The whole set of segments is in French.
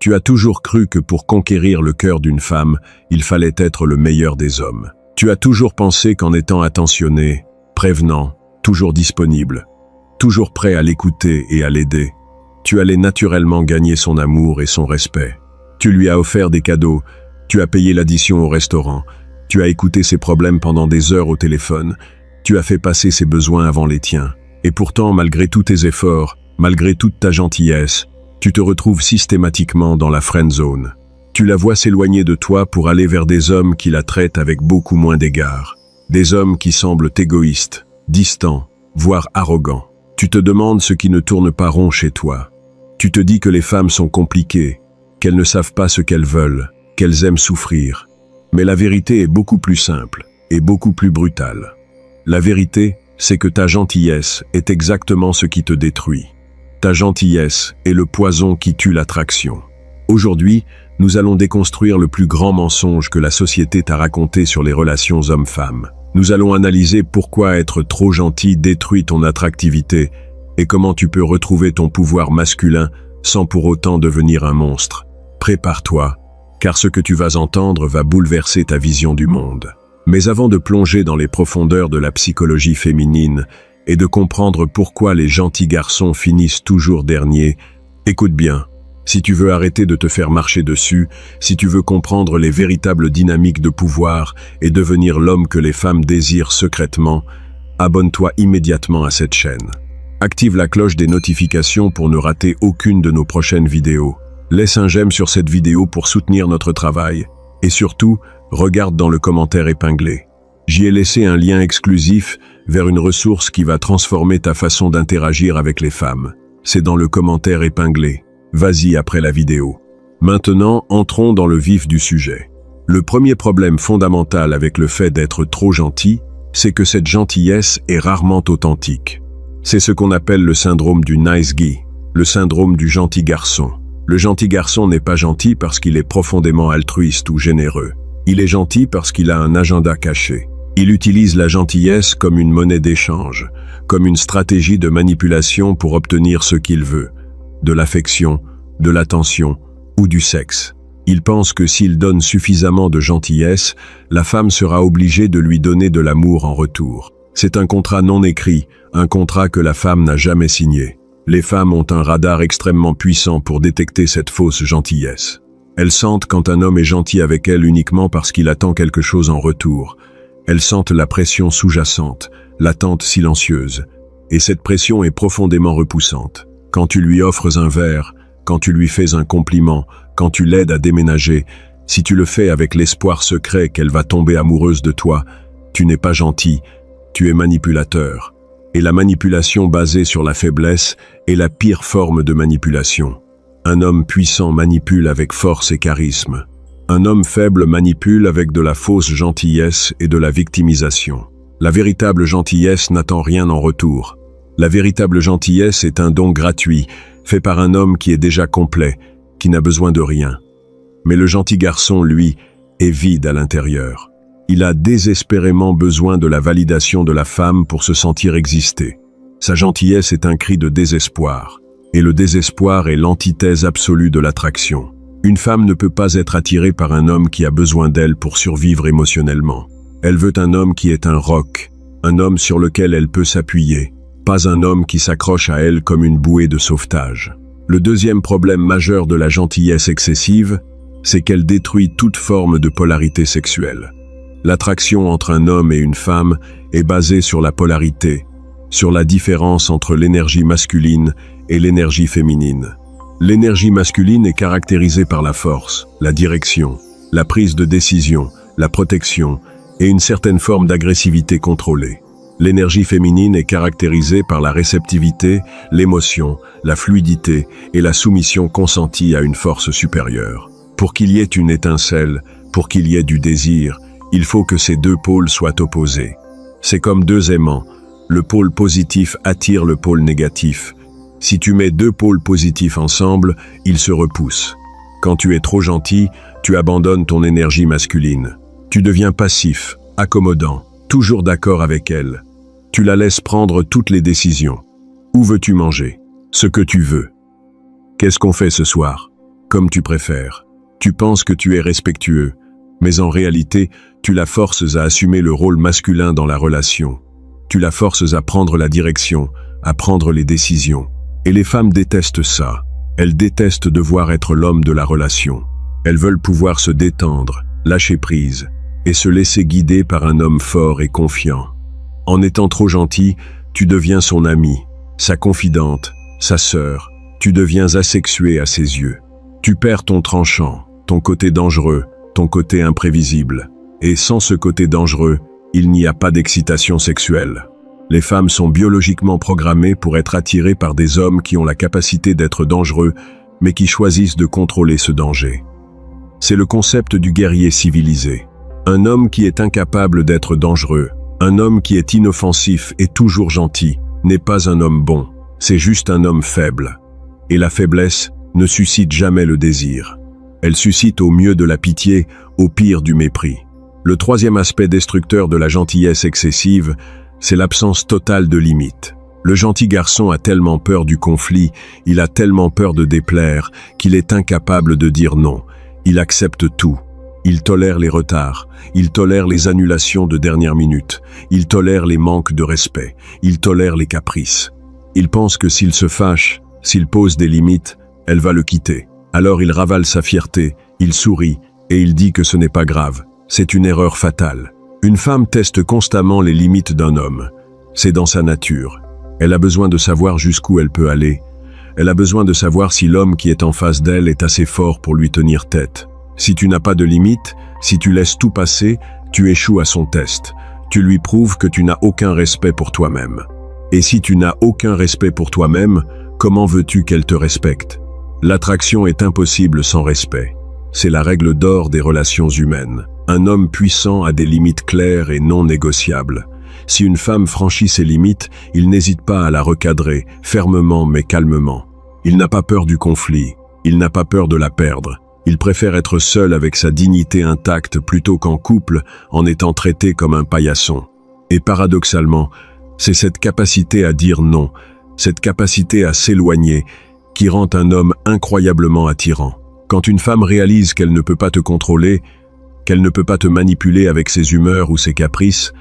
Tu as toujours cru que pour conquérir le cœur d'une femme, il fallait être le meilleur des hommes. Tu as toujours pensé qu'en étant attentionné, prévenant, toujours disponible, toujours prêt à l'écouter et à l'aider, tu allais naturellement gagner son amour et son respect. Tu lui as offert des cadeaux, tu as payé l'addition au restaurant, tu as écouté ses problèmes pendant des heures au téléphone, tu as fait passer ses besoins avant les tiens. Et pourtant, malgré tous tes efforts, malgré toute ta gentillesse, tu te retrouves systématiquement dans la friend zone. Tu la vois s'éloigner de toi pour aller vers des hommes qui la traitent avec beaucoup moins d'égard. Des hommes qui semblent égoïstes, distants, voire arrogants. Tu te demandes ce qui ne tourne pas rond chez toi. Tu te dis que les femmes sont compliquées, qu'elles ne savent pas ce qu'elles veulent, qu'elles aiment souffrir. Mais la vérité est beaucoup plus simple et beaucoup plus brutale. La vérité, c'est que ta gentillesse est exactement ce qui te détruit. Ta gentillesse est le poison qui tue l'attraction. Aujourd'hui, nous allons déconstruire le plus grand mensonge que la société t'a raconté sur les relations hommes-femmes. Nous allons analyser pourquoi être trop gentil détruit ton attractivité et comment tu peux retrouver ton pouvoir masculin sans pour autant devenir un monstre. Prépare-toi, car ce que tu vas entendre va bouleverser ta vision du monde. Mais avant de plonger dans les profondeurs de la psychologie féminine et de comprendre pourquoi les gentils garçons finissent toujours derniers, écoute bien. Si tu veux arrêter de te faire marcher dessus, si tu veux comprendre les véritables dynamiques de pouvoir et devenir l'homme que les femmes désirent secrètement, abonne-toi immédiatement à cette chaîne. Active la cloche des notifications pour ne rater aucune de nos prochaines vidéos. Laisse un j'aime sur cette vidéo pour soutenir notre travail. Et surtout, regarde dans le commentaire épinglé. J'y ai laissé un lien exclusif vers une ressource qui va transformer ta façon d'interagir avec les femmes. C'est dans le commentaire épinglé. Vas-y après la vidéo. Maintenant, entrons dans le vif du sujet. Le premier problème fondamental avec le fait d'être trop gentil, c'est que cette gentillesse est rarement authentique. C'est ce qu'on appelle le syndrome du nice guy, le syndrome du gentil garçon. Le gentil garçon n'est pas gentil parce qu'il est profondément altruiste ou généreux. Il est gentil parce qu'il a un agenda caché. Il utilise la gentillesse comme une monnaie d'échange, comme une stratégie de manipulation pour obtenir ce qu'il veut, de l'affection, de l'attention ou du sexe. Il pense que s'il donne suffisamment de gentillesse, la femme sera obligée de lui donner de l'amour en retour. C'est un contrat non écrit, un contrat que la femme n'a jamais signé. Les femmes ont un radar extrêmement puissant pour détecter cette fausse gentillesse. Elles sentent quand un homme est gentil avec elles uniquement parce qu'il attend quelque chose en retour. Elles sentent la pression sous-jacente, l'attente silencieuse. Et cette pression est profondément repoussante. Quand tu lui offres un verre, quand tu lui fais un compliment, quand tu l'aides à déménager, si tu le fais avec l'espoir secret qu'elle va tomber amoureuse de toi, tu n'es pas gentil, tu es manipulateur. Et la manipulation basée sur la faiblesse est la pire forme de manipulation. Un homme puissant manipule avec force et charisme. Un homme faible manipule avec de la fausse gentillesse et de la victimisation. La véritable gentillesse n'attend rien en retour. La véritable gentillesse est un don gratuit, fait par un homme qui est déjà complet, qui n'a besoin de rien. Mais le gentil garçon, lui, est vide à l'intérieur. Il a désespérément besoin de la validation de la femme pour se sentir exister. Sa gentillesse est un cri de désespoir. Et le désespoir est l'antithèse absolue de l'attraction. Une femme ne peut pas être attirée par un homme qui a besoin d'elle pour survivre émotionnellement. Elle veut un homme qui est un roc, un homme sur lequel elle peut s'appuyer, pas un homme qui s'accroche à elle comme une bouée de sauvetage. Le deuxième problème majeur de la gentillesse excessive, c'est qu'elle détruit toute forme de polarité sexuelle. L'attraction entre un homme et une femme est basée sur la polarité, sur la différence entre l'énergie masculine et l'énergie féminine. L'énergie masculine est caractérisée par la force, la direction, la prise de décision, la protection et une certaine forme d'agressivité contrôlée. L'énergie féminine est caractérisée par la réceptivité, l'émotion, la fluidité et la soumission consentie à une force supérieure. Pour qu'il y ait une étincelle, pour qu'il y ait du désir, il faut que ces deux pôles soient opposés. C'est comme deux aimants. Le pôle positif attire le pôle négatif. Si tu mets deux pôles positifs ensemble, ils se repoussent. Quand tu es trop gentil, tu abandonnes ton énergie masculine. Tu deviens passif, accommodant, toujours d'accord avec elle. Tu la laisses prendre toutes les décisions. Où veux-tu manger? Ce que tu veux. Qu'est-ce qu'on fait ce soir? comme tu préfères. Tu penses que tu es respectueux, mais en réalité, tu la forces à assumer le rôle masculin dans la relation. Tu la forces à prendre la direction, à prendre les décisions. Et les femmes détestent ça. Elles détestent devoir être l'homme de la relation. Elles veulent pouvoir se détendre, lâcher prise, et se laisser guider par un homme fort et confiant. En étant trop gentil, tu deviens son ami, sa confidente, sa sœur. Tu deviens asexué à ses yeux. Tu perds ton tranchant, ton côté dangereux, ton côté imprévisible. Et sans ce côté dangereux, il n'y a pas d'excitation sexuelle. Les femmes sont biologiquement programmées pour être attirées par des hommes qui ont la capacité d'être dangereux, mais qui choisissent de contrôler ce danger. C'est le concept du guerrier civilisé. Un homme qui est incapable d'être dangereux, un homme qui est inoffensif et toujours gentil, n'est pas un homme bon, c'est juste un homme faible. Et la faiblesse ne suscite jamais le désir. Elle suscite au mieux de la pitié, au pire du mépris. Le troisième aspect destructeur de la gentillesse excessive, c'est l'absence totale de limites. Le gentil garçon a tellement peur du conflit, il a tellement peur de déplaire, qu'il est incapable de dire non. Il accepte tout. Il tolère les retards, il tolère les annulations de dernière minute, il tolère les manques de respect, il tolère les caprices. Il pense que s'il se fâche, s'il pose des limites, elle va le quitter. Alors il ravale sa fierté, il sourit, et il dit que ce n'est pas grave. C'est une erreur fatale. Une femme teste constamment les limites d'un homme. C'est dans sa nature. Elle a besoin de savoir jusqu'où elle peut aller. Elle a besoin de savoir si l'homme qui est en face d'elle est assez fort pour lui tenir tête. Si tu n'as pas de limites, si tu laisses tout passer, tu échoues à son test. Tu lui prouves que tu n'as aucun respect pour toi-même. Et si tu n'as aucun respect pour toi-même, comment veux-tu qu'elle te respecte? L'attraction est impossible sans respect. C'est la règle d'or des relations humaines. Un homme puissant a des limites claires et non négociables. Si une femme franchit ses limites, il n'hésite pas à la recadrer, fermement mais calmement. Il n'a pas peur du conflit, il n'a pas peur de la perdre. Il préfère être seul avec sa dignité intacte plutôt qu'en couple, en étant traité comme un paillasson. Et paradoxalement, c'est cette capacité à dire non, cette capacité à s'éloigner, qui rend un homme incroyablement attirant. Quand une femme réalise qu'elle ne peut pas te contrôler, qu'elle ne peut pas te manipuler avec ses humeurs ou ses caprices,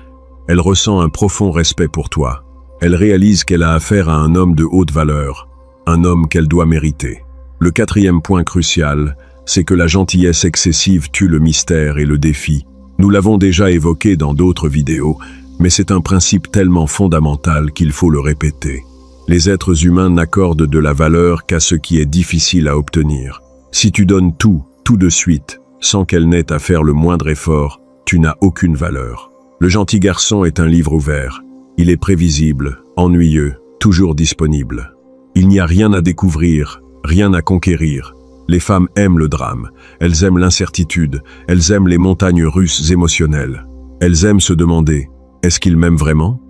elle ressent un profond respect pour toi. Elle réalise qu'elle a affaire à un homme de haute valeur, un homme qu'elle doit mériter. Le quatrième point crucial, c'est que la gentillesse excessive tue le mystère et le défi. Nous l'avons déjà évoqué dans d'autres vidéos, mais c'est un principe tellement fondamental qu'il faut le répéter. Les êtres humains n'accordent de la valeur qu'à ce qui est difficile à obtenir. Si tu donnes tout de suite, sans qu'elle n'ait à faire le moindre effort, tu n'as aucune valeur. Le gentil garçon est un livre ouvert. Il est prévisible, ennuyeux, toujours disponible. Il n'y a rien à découvrir, rien à conquérir. Les femmes aiment le drame, elles aiment l'incertitude, elles aiment les montagnes russes émotionnelles. Elles aiment se demander, est-ce qu'il m'aime vraiment?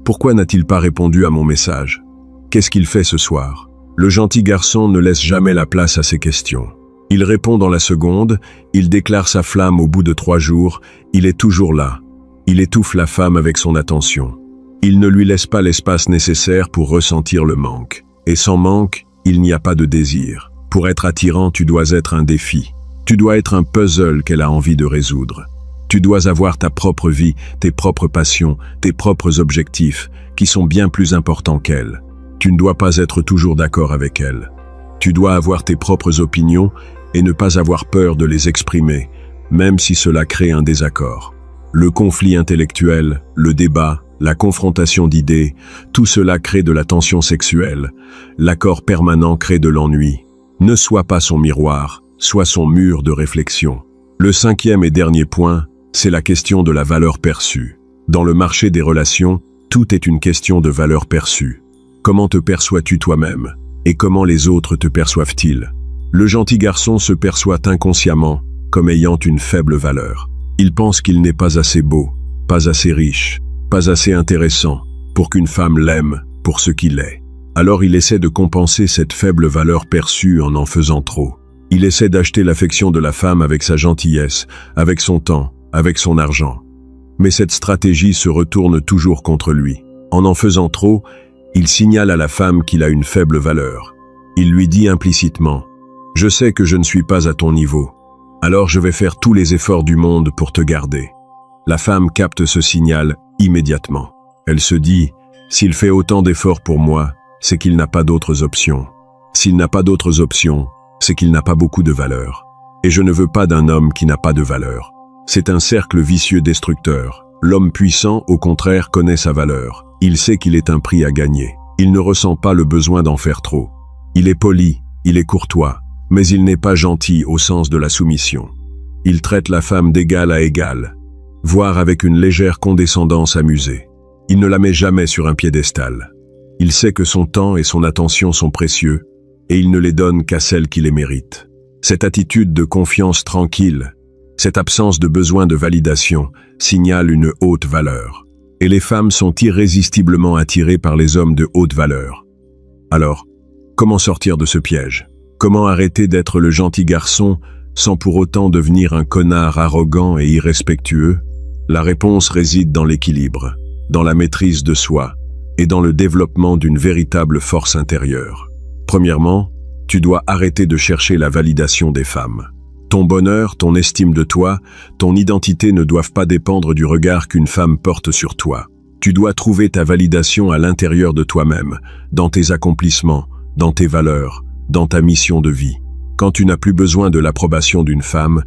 Pourquoi n'a-t-il pas répondu à mon message? Qu'est-ce qu'il fait ce soir? Le gentil garçon ne laisse jamais la place à ces questions. Il répond dans la seconde, il déclare sa flamme au bout de 3 jours, il est toujours là. Il étouffe la femme avec son attention. Il ne lui laisse pas l'espace nécessaire pour ressentir le manque. Et sans manque, il n'y a pas de désir. Pour être attirant, tu dois être un défi. Tu dois être un puzzle qu'elle a envie de résoudre. Tu dois avoir ta propre vie, tes propres passions, tes propres objectifs, qui sont bien plus importants qu'elle. Tu ne dois pas être toujours d'accord avec elle. Tu dois avoir tes propres opinions et ne pas avoir peur de les exprimer, même si cela crée un désaccord. Le conflit intellectuel, le débat, la confrontation d'idées, tout cela crée de la tension sexuelle. L'accord permanent crée de l'ennui. Ne sois pas son miroir, sois son mur de réflexion. Le cinquième et dernier point, c'est la question de la valeur perçue. Dans le marché des relations, tout est une question de valeur perçue. Comment te perçois-tu toi-même? Et comment les autres te perçoivent-ils? Le gentil garçon se perçoit inconsciemment comme ayant une faible valeur. Il pense qu'il n'est pas assez beau, pas assez riche, pas assez intéressant pour qu'une femme l'aime pour ce qu'il est. Alors il essaie de compenser cette faible valeur perçue en faisant trop. Il essaie d'acheter l'affection de la femme avec sa gentillesse, avec son temps, avec son argent. Mais cette stratégie se retourne toujours contre lui. En faisant trop, il signale à la femme qu'il a une faible valeur. Il lui dit implicitement Je sais que je ne suis pas à ton niveau. Alors je vais faire tous les efforts du monde pour te garder. La femme capte ce signal immédiatement. Elle se dit, s'il fait autant d'efforts pour moi, c'est qu'il n'a pas d'autres options. S'il n'a pas d'autres options, c'est qu'il n'a pas beaucoup de valeur. Et je ne veux pas d'un homme qui n'a pas de valeur. C'est un cercle vicieux destructeur. L'homme puissant, au contraire, connaît sa valeur. Il sait qu'il est un prix à gagner. Il ne ressent pas le besoin d'en faire trop. Il est poli, il est courtois, mais il n'est pas gentil au sens de la soumission. Il traite la femme d'égal à égal, voire avec une légère condescendance amusée. Il ne la met jamais sur un piédestal. Il sait que son temps et son attention sont précieux, et il ne les donne qu'à celles qui les méritent. Cette attitude de confiance tranquille, cette absence de besoin de validation, signale une haute valeur. Et les femmes sont irrésistiblement attirées par les hommes de haute valeur. Alors, comment sortir de ce piège? Comment arrêter d'être le gentil garçon sans pour autant devenir un connard arrogant et irrespectueux? La réponse réside dans l'équilibre, dans la maîtrise de soi et dans le développement d'une véritable force intérieure. Premièrement, tu dois arrêter de chercher la validation des femmes. Ton bonheur, ton estime de toi, ton identité ne doivent pas dépendre du regard qu'une femme porte sur toi. Tu dois trouver ta validation à l'intérieur de toi-même, dans tes accomplissements, dans tes valeurs, dans ta mission de vie. Quand tu n'as plus besoin de l'approbation d'une femme,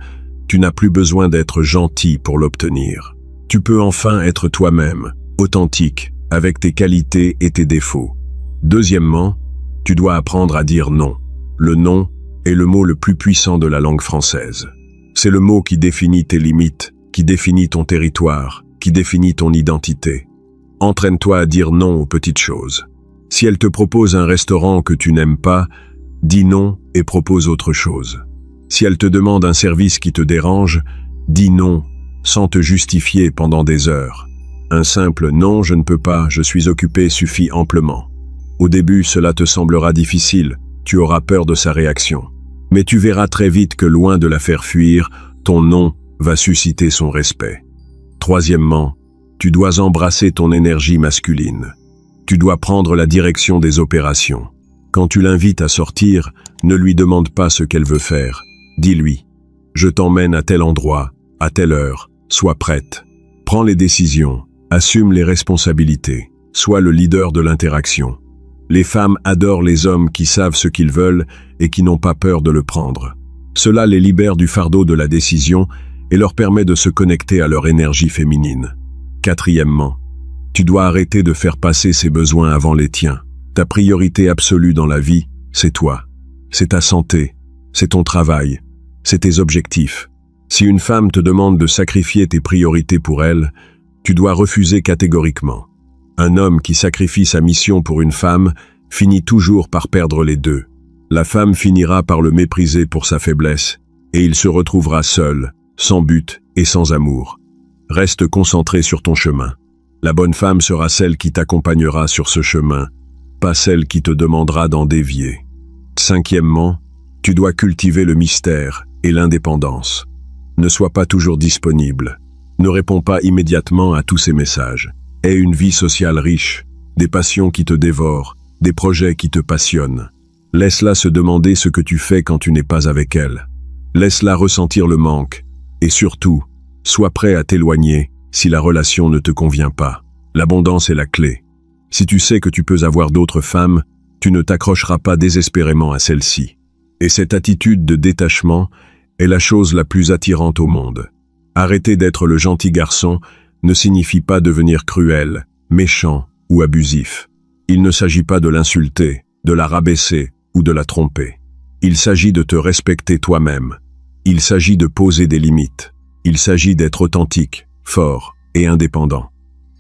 tu n'as plus besoin d'être gentil pour l'obtenir. Tu peux enfin être toi-même, authentique, avec tes qualités et tes défauts. Deuxièmement, tu dois apprendre à dire non. Le non est le mot le plus puissant de la langue française. C'est le mot qui définit tes limites, qui définit ton territoire, qui définit ton identité. Entraîne-toi à dire non aux petites choses. Si elle te propose un restaurant que tu n'aimes pas, dis non et propose autre chose. Si elle te demande un service qui te dérange, dis non, sans te justifier pendant des heures. Un simple « non, je ne peux pas, je suis occupé » suffit amplement. Au début, cela te semblera difficile, tu auras peur de sa réaction. Mais tu verras très vite que loin de la faire fuir, ton non va susciter son respect. Troisièmement, tu dois embrasser ton énergie masculine. Tu dois prendre la direction des opérations. Quand tu l'invites à sortir, ne lui demande pas ce qu'elle veut faire. Dis-lui « Je t'emmène à tel endroit, à telle heure, sois prête. » Prends les décisions, assume les responsabilités, sois le leader de l'interaction. Les femmes adorent les hommes qui savent ce qu'ils veulent et qui n'ont pas peur de le prendre. Cela les libère du fardeau de la décision et leur permet de se connecter à leur énergie féminine. Quatrièmement, tu dois arrêter de faire passer ses besoins avant les tiens. Ta priorité absolue dans la vie, c'est toi. C'est ta santé, c'est ton travail, c'est tes objectifs. Si une femme te demande de sacrifier tes priorités pour elle, tu dois refuser catégoriquement. Un homme qui sacrifie sa mission pour une femme finit toujours par perdre les deux. La femme finira par le mépriser pour sa faiblesse, et il se retrouvera seul, sans but et sans amour. Reste concentré sur ton chemin. La bonne femme sera celle qui t'accompagnera sur ce chemin, pas celle qui te demandera d'en dévier. Cinquièmement, tu dois cultiver le mystère et l'indépendance. Ne sois pas toujours disponible. Ne réponds pas immédiatement à tous ces messages. Aie une vie sociale riche, des passions qui te dévorent, des projets qui te passionnent. Laisse-la se demander ce que tu fais quand tu n'es pas avec elle. Laisse-la ressentir le manque. Et surtout, sois prêt à t'éloigner si la relation ne te convient pas. L'abondance est la clé. Si tu sais que tu peux avoir d'autres femmes, tu ne t'accrocheras pas désespérément à celle-ci. Et cette attitude de détachement est la chose la plus attirante au monde. Arrêter d'être le gentil garçon ne signifie pas devenir cruel, méchant ou abusif. Il ne s'agit pas de l'insulter, de la rabaisser ou de la tromper. Il s'agit de te respecter toi-même. Il s'agit de poser des limites. Il s'agit d'être authentique, fort et indépendant.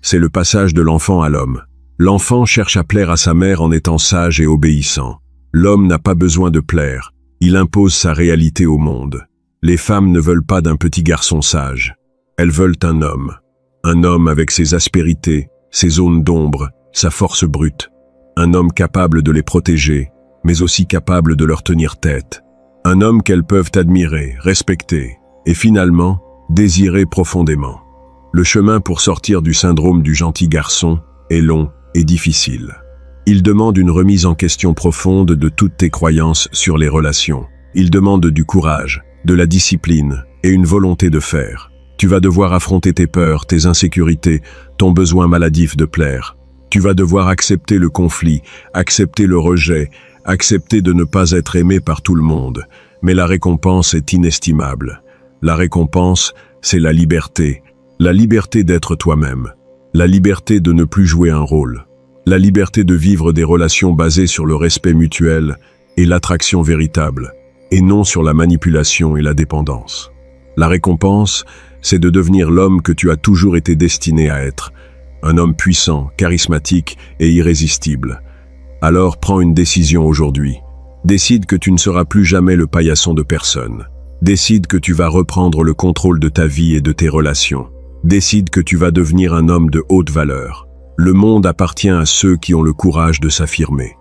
C'est le passage de l'enfant à l'homme. L'enfant cherche à plaire à sa mère en étant sage et obéissant. L'homme n'a pas besoin de plaire. Il impose sa réalité au monde. Les femmes ne veulent pas d'un petit garçon sage. Elles veulent un homme. Un homme avec ses aspérités, ses zones d'ombre, sa force brute. Un homme capable de les protéger, mais aussi capable de leur tenir tête. Un homme qu'elles peuvent admirer, respecter, et finalement, désirer profondément. Le chemin pour sortir du syndrome du gentil garçon est long et difficile. Il demande une remise en question profonde de toutes tes croyances sur les relations. Il demande du courage, de la discipline et une volonté de faire. Tu vas devoir affronter tes peurs, tes insécurités, ton besoin maladif de plaire. Tu vas devoir accepter le conflit, accepter le rejet, accepter de ne pas être aimé par tout le monde. Mais la récompense est inestimable. La récompense, c'est la liberté d'être toi-même, la liberté de ne plus jouer un rôle, la liberté de vivre des relations basées sur le respect mutuel et l'attraction véritable, et non sur la manipulation et la dépendance. La récompense, c'est de devenir l'homme que tu as toujours été destiné à être, un homme puissant, charismatique et irrésistible. Alors prends une décision aujourd'hui. Décide que tu ne seras plus jamais le paillasson de personne. Décide que tu vas reprendre le contrôle de ta vie et de tes relations. Décide que tu vas devenir un homme de haute valeur. Le monde appartient à ceux qui ont le courage de s'affirmer.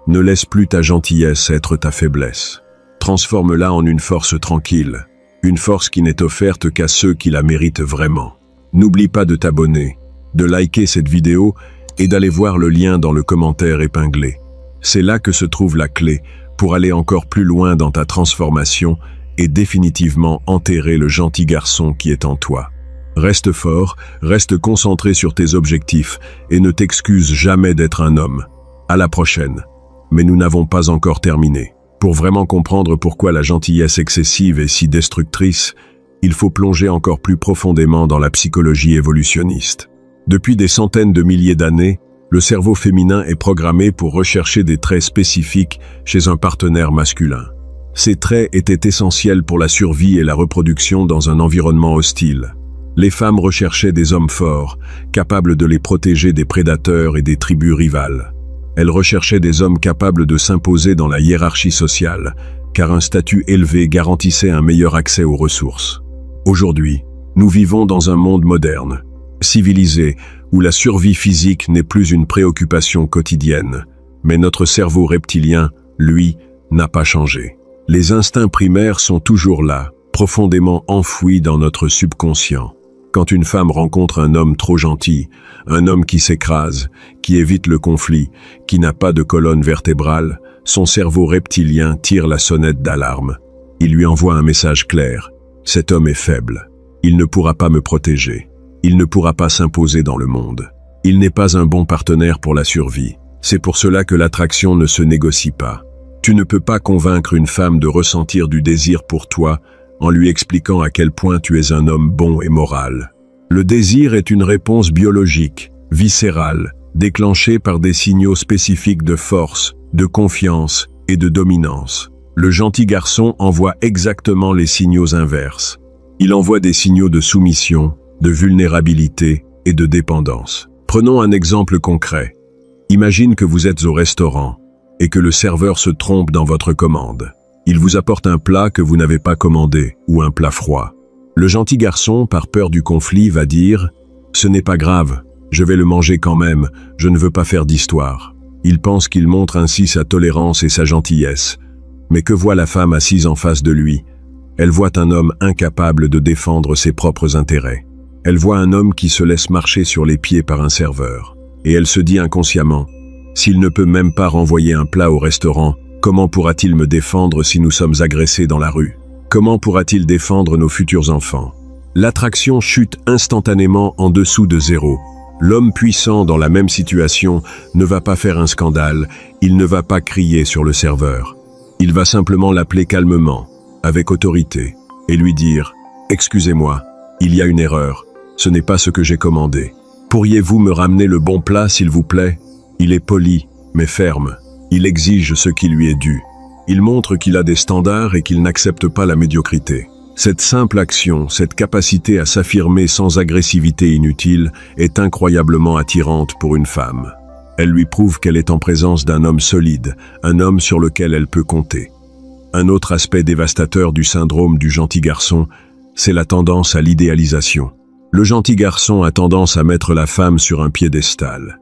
Ne laisse plus ta gentillesse être ta faiblesse. Transforme-la en une force tranquille, une force qui n'est offerte qu'à ceux qui la méritent vraiment. N'oublie pas de t'abonner, de liker cette vidéo et d'aller voir le lien dans le commentaire épinglé. C'est là que se trouve la clé pour aller encore plus loin dans ta transformation et définitivement enterrer le gentil garçon qui est en toi. Reste fort, reste concentré sur tes objectifs et ne t'excuse jamais d'être un homme. À la prochaine. Mais nous n'avons pas encore terminé. Pour vraiment comprendre pourquoi la gentillesse excessive est si destructrice, il faut plonger encore plus profondément dans la psychologie évolutionniste. Depuis des centaines de milliers d'années, le cerveau féminin est programmé pour rechercher des traits spécifiques chez un partenaire masculin. Ces traits étaient essentiels pour la survie et la reproduction dans un environnement hostile. Les femmes recherchaient des hommes forts, capables de les protéger des prédateurs et des tribus rivales. Elles recherchaient des hommes capables de s'imposer dans la hiérarchie sociale, car un statut élevé garantissait un meilleur accès aux ressources. Aujourd'hui, nous vivons dans un monde moderne, civilisé, où la survie physique n'est plus une préoccupation quotidienne. Mais notre cerveau reptilien, lui, n'a pas changé. Les instincts primaires sont toujours là, profondément enfouis dans notre subconscient. Quand une femme rencontre un homme trop gentil, un homme qui s'écrase, qui évite le conflit, qui n'a pas de colonne vertébrale, son cerveau reptilien tire la sonnette d'alarme. Il lui envoie un message clair. Cet homme est faible. Il ne pourra pas me protéger. Il ne pourra pas s'imposer dans le monde. Il n'est pas un bon partenaire pour la survie. C'est pour cela que l'attraction ne se négocie pas. Tu ne peux pas convaincre une femme de ressentir du désir pour toi en lui expliquant à quel point tu es un homme bon et moral. Le désir est une réponse biologique, viscérale, déclenchée par des signaux spécifiques de force, de confiance et de dominance. Le gentil garçon envoie exactement les signaux inverses. Il envoie des signaux de soumission, de vulnérabilité et de dépendance. Prenons un exemple concret. Imagine que vous êtes au restaurant et que le serveur se trompe dans votre commande. Il vous apporte un plat que vous n'avez pas commandé ou un plat froid. Le gentil garçon, par peur du conflit, va dire « Ce n'est pas grave, je vais le manger quand même, je ne veux pas faire d'histoire ». Il pense qu'il montre ainsi sa tolérance et sa gentillesse. Mais que voit la femme assise en face de lui? Elle voit un homme incapable de défendre ses propres intérêts. Elle voit un homme qui se laisse marcher sur les pieds par un serveur. Et elle se dit inconsciemment « S'il ne peut même pas renvoyer un plat au restaurant, comment pourra-t-il me défendre si nous sommes agressés dans la rue? Comment pourra-t-il défendre nos futurs enfants ?» L'attraction chute instantanément en dessous de zéro. L'homme puissant dans la même situation ne va pas faire un scandale, il ne va pas crier sur le serveur. Il va simplement l'appeler calmement, avec autorité, et lui dire « Excusez-moi, il y a une erreur, ce n'est pas ce que j'ai commandé. Pourriez-vous me ramener le bon plat, s'il vous plaît ?» Il est poli, mais ferme. Il exige ce qui lui est dû. Il montre qu'il a des standards et qu'il n'accepte pas la médiocrité. Cette simple action, cette capacité à s'affirmer sans agressivité inutile est incroyablement attirante pour une femme. Elle lui prouve qu'elle est en présence d'un homme solide, un homme sur lequel elle peut compter. Un autre aspect dévastateur du syndrome du gentil garçon, c'est la tendance à l'idéalisation. Le gentil garçon a tendance à mettre la femme sur un piédestal.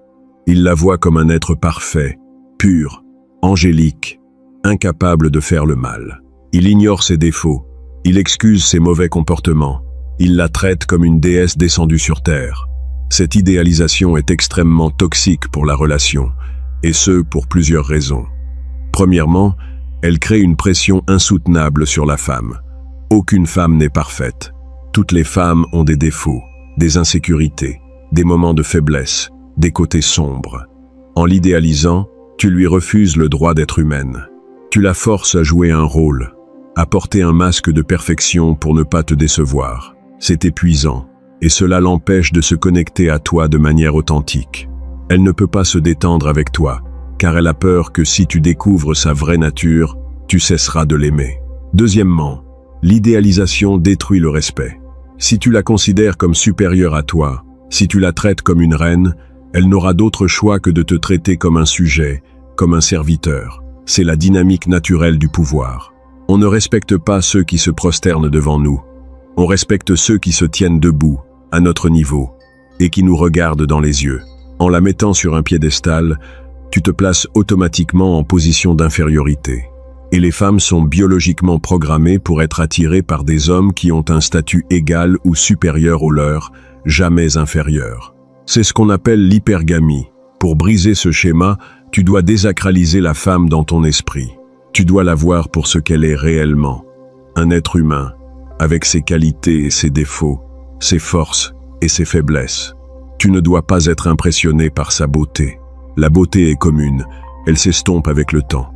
Il la voit comme un être parfait, pur, angélique, incapable de faire le mal. Il ignore ses défauts, il excuse ses mauvais comportements, il la traite comme une déesse descendue sur terre. Cette idéalisation est extrêmement toxique pour la relation, et ce pour plusieurs raisons. Premièrement, Elle crée une pression insoutenable sur la femme. Aucune femme n'est parfaite. Toutes les femmes ont des défauts, des insécurités, des moments de faiblesse, des côtés sombres. En l'idéalisant, tu lui refuses le droit d'être humaine. Tu la forces à jouer un rôle, à porter un masque de perfection pour ne pas te décevoir. C'est épuisant, et cela l'empêche de se connecter à toi de manière authentique. Elle ne peut pas se détendre avec toi, car elle a peur que si tu découvres sa vraie nature, tu cesseras de l'aimer. Deuxièmement, l'idéalisation détruit le respect. Si tu la considères comme supérieure à toi, si tu la traites comme une reine, elle n'aura d'autre choix que de te traiter comme un sujet, comme un serviteur. C'est la dynamique naturelle du pouvoir. On ne respecte pas ceux qui se prosternent devant nous. On respecte ceux qui se tiennent debout, à notre niveau, et qui nous regardent dans les yeux. En la mettant sur un piédestal, tu te places automatiquement en position d'infériorité. Et les femmes sont biologiquement programmées pour être attirées par des hommes qui ont un statut égal ou supérieur au leur, jamais inférieur. C'est ce qu'on appelle l'hypergamie. Pour briser ce schéma, tu dois désacraliser la femme dans ton esprit. Tu dois la voir pour ce qu'elle est réellement. Un être humain, avec ses qualités et ses défauts, ses forces et ses faiblesses. Tu ne dois pas être impressionné par sa beauté. La beauté est commune, elle s'estompe avec le temps.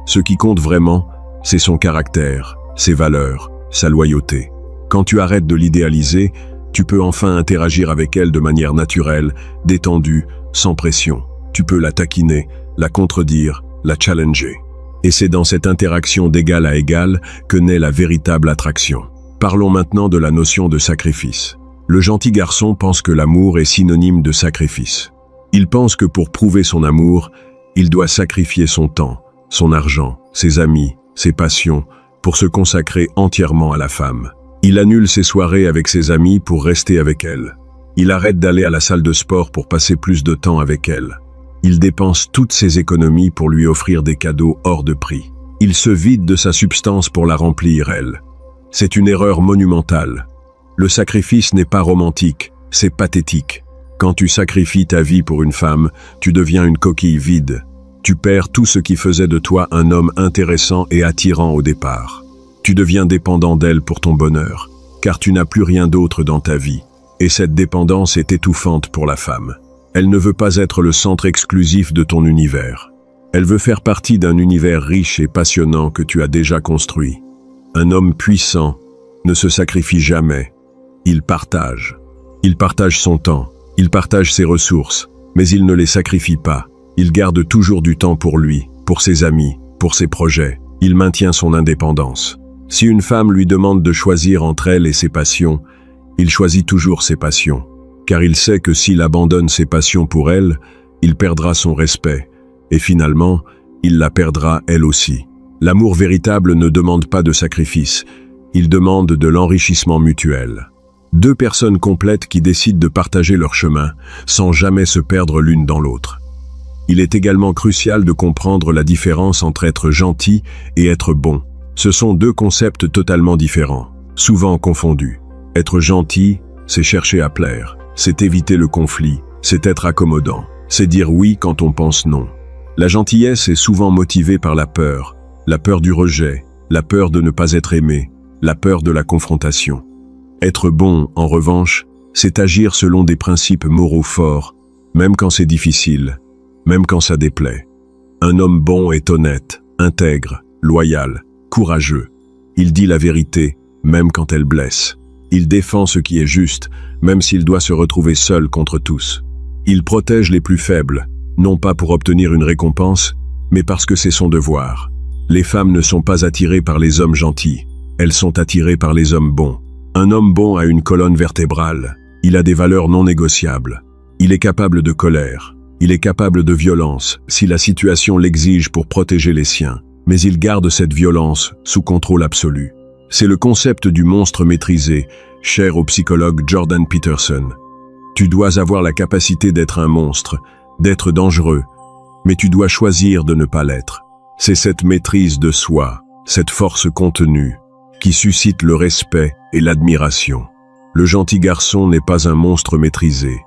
Ce qui compte vraiment, c'est son caractère, ses valeurs, sa loyauté. Quand tu arrêtes de l'idéaliser, tu peux enfin interagir avec elle de manière naturelle, détendue, sans pression. Tu peux la taquiner, la contredire, la challenger. Et c'est dans cette interaction d'égal à égal que naît la véritable attraction. Parlons maintenant de la notion de sacrifice. Le gentil garçon pense que l'amour est synonyme de sacrifice. Il pense que pour prouver son amour, il doit sacrifier son temps, son argent, ses amis, ses passions, pour se consacrer entièrement à la femme. Il annule ses soirées avec ses amis pour rester avec elle. Il arrête d'aller à la salle de sport pour passer plus de temps avec elle. Il dépense toutes ses économies pour lui offrir des cadeaux hors de prix. Il se vide de sa substance pour la remplir, elle. C'est une erreur monumentale. Le sacrifice n'est pas romantique, c'est pathétique. Quand tu sacrifies ta vie pour une femme, tu deviens une coquille vide. Tu perds tout ce qui faisait de toi un homme intéressant et attirant au départ. Tu deviens dépendant d'elle pour ton bonheur, car tu n'as plus rien d'autre dans ta vie. Et cette dépendance est étouffante pour la femme. Elle ne veut pas être le centre exclusif de ton univers. Elle veut faire partie d'un univers riche et passionnant que tu as déjà construit. Un homme puissant ne se sacrifie jamais. Il partage. Il partage son temps. Il partage ses ressources. Mais il ne les sacrifie pas. Il garde toujours du temps pour lui, pour ses amis, pour ses projets. Il maintient son indépendance. Si une femme lui demande de choisir entre elle et ses passions, il choisit toujours ses passions. Car il sait que s'il abandonne ses passions pour elle, il perdra son respect. Et finalement, il la perdra elle aussi. L'amour véritable ne demande pas de sacrifice. Il demande de l'enrichissement mutuel. Deux personnes complètes qui décident de partager leur chemin, sans jamais se perdre l'une dans l'autre. Il est également crucial de comprendre la différence entre être gentil et être bon. Ce sont deux concepts totalement différents, souvent confondus. Être gentil, c'est chercher à plaire, c'est éviter le conflit, c'est être accommodant, c'est dire oui quand on pense non. La gentillesse est souvent motivée par la peur du rejet, la peur de ne pas être aimé, la peur de la confrontation. Être bon, en revanche, c'est agir selon des principes moraux forts, même quand c'est difficile, même quand ça déplaît. Un homme bon est honnête, intègre, loyal, courageux. Il dit la vérité, même quand elle blesse. Il défend ce qui est juste, même s'il doit se retrouver seul contre tous. Il protège les plus faibles, non pas pour obtenir une récompense, mais parce que c'est son devoir. Les femmes ne sont pas attirées par les hommes gentils, elles sont attirées par les hommes bons. Un homme bon a une colonne vertébrale, il a des valeurs non négociables. Il est capable de colère, il est capable de violence, si la situation l'exige pour protéger les siens. Mais il garde cette violence sous contrôle absolu. C'est le concept du monstre maîtrisé, cher au psychologue Jordan Peterson. Tu dois avoir la capacité d'être un monstre, d'être dangereux, mais tu dois choisir de ne pas l'être. C'est cette maîtrise de soi, cette force contenue, qui suscite le respect et l'admiration. Le gentil garçon n'est pas un monstre maîtrisé,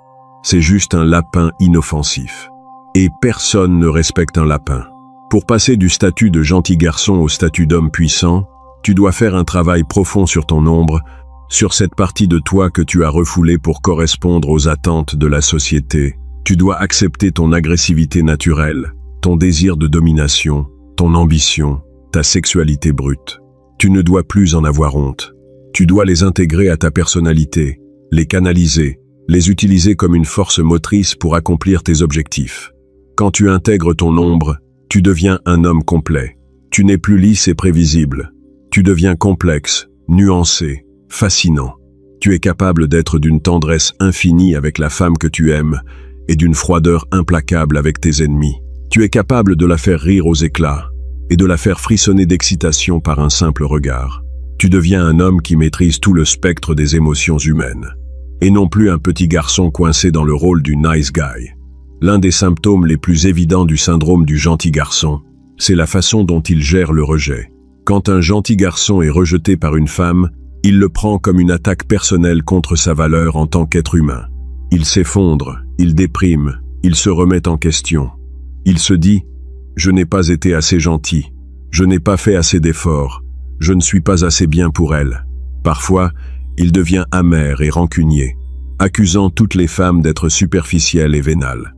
c'est juste un lapin inoffensif. Et personne ne respecte un lapin. Pour passer du statut de gentil garçon au statut d'homme puissant, tu dois faire un travail profond sur ton ombre, sur cette partie de toi que tu as refoulée pour correspondre aux attentes de la société. Tu dois accepter ton agressivité naturelle, ton désir de domination, ton ambition, ta sexualité brute. Tu ne dois plus en avoir honte. Tu dois les intégrer à ta personnalité, les canaliser, les utiliser comme une force motrice pour accomplir tes objectifs. Quand tu intègres ton ombre, tu deviens un homme complet. Tu n'es plus lisse et prévisible. Tu deviens complexe, nuancé, fascinant. Tu es capable d'être d'une tendresse infinie avec la femme que tu aimes et d'une froideur implacable avec tes ennemis. Tu es capable de la faire rire aux éclats et de la faire frissonner d'excitation par un simple regard. Tu deviens un homme qui maîtrise tout le spectre des émotions humaines, et non plus un petit garçon coincé dans le rôle du nice guy. L'un des symptômes les plus évidents du syndrome du gentil garçon, c'est la façon dont il gère le rejet. Quand un gentil garçon est rejeté par une femme, il le prend comme une attaque personnelle contre sa valeur en tant qu'être humain. Il s'effondre, il déprime, il se remet en question. Il se dit « Je n'ai pas été assez gentil, je n'ai pas fait assez d'efforts, je ne suis pas assez bien pour elle ». Parfois, il devient amer et rancunier, accusant toutes les femmes d'être superficielles et vénales.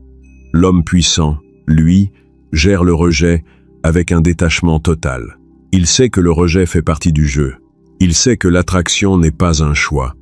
L'homme puissant, lui, gère le rejet avec un détachement total. Il sait que le rejet fait partie du jeu. Il sait que l'attraction n'est pas un choix,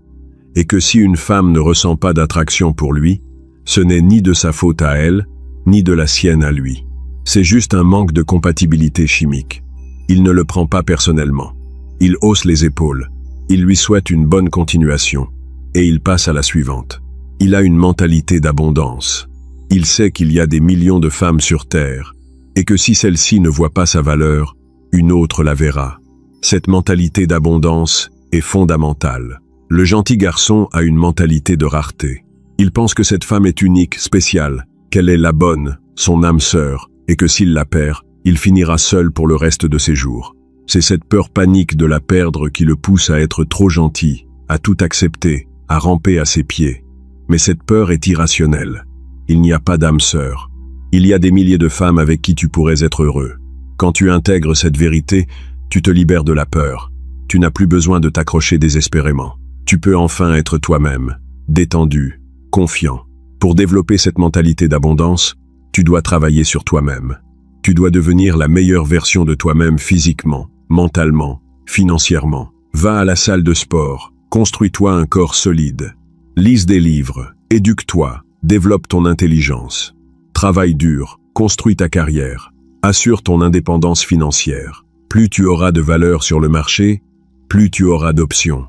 et que si une femme ne ressent pas d'attraction pour lui, ce n'est ni de sa faute à elle, ni de la sienne à lui. C'est juste un manque de compatibilité chimique. Il ne le prend pas personnellement. Il hausse les épaules. Il lui souhaite une bonne continuation. Et il passe à la suivante. Il a une mentalité d'abondance. Il sait qu'il y a des millions de femmes sur Terre, et que si celle-ci ne voit pas sa valeur, une autre la verra. Cette mentalité d'abondance est fondamentale. Le gentil garçon a une mentalité de rareté. Il pense que cette femme est unique, spéciale, qu'elle est la bonne, son âme sœur, et que s'il la perd, il finira seul pour le reste de ses jours. C'est cette peur panique de la perdre qui le pousse à être trop gentil, à tout accepter, à ramper à ses pieds. Mais cette peur est irrationnelle. Il n'y a pas d'âme sœur. Il y a des milliers de femmes avec qui tu pourrais être heureux. Quand tu intègres cette vérité, tu te libères de la peur. Tu n'as plus besoin de t'accrocher désespérément. Tu peux enfin être toi-même, détendu, confiant. Pour développer cette mentalité d'abondance, tu dois travailler sur toi-même. Tu dois devenir la meilleure version de toi-même physiquement, mentalement, financièrement. Va à la salle de sport, construis-toi un corps solide. Lise des livres, éduque-toi, développe ton intelligence. Travaille dur, construis ta carrière. Assure ton indépendance financière. Plus tu auras de valeur sur le marché, plus tu auras d'options.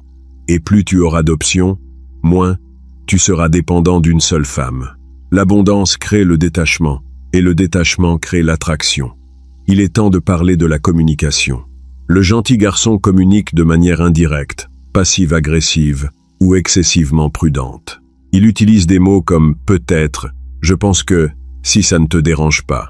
Et plus tu auras d'options, moins tu seras dépendant d'une seule femme. L'abondance crée le détachement, et le détachement crée l'attraction. Il est temps de parler de la communication. Le gentil garçon communique de manière indirecte, passive-agressive ou excessivement prudente. Il utilise des mots comme « peut-être »,« je pense que », si ça ne te dérange pas.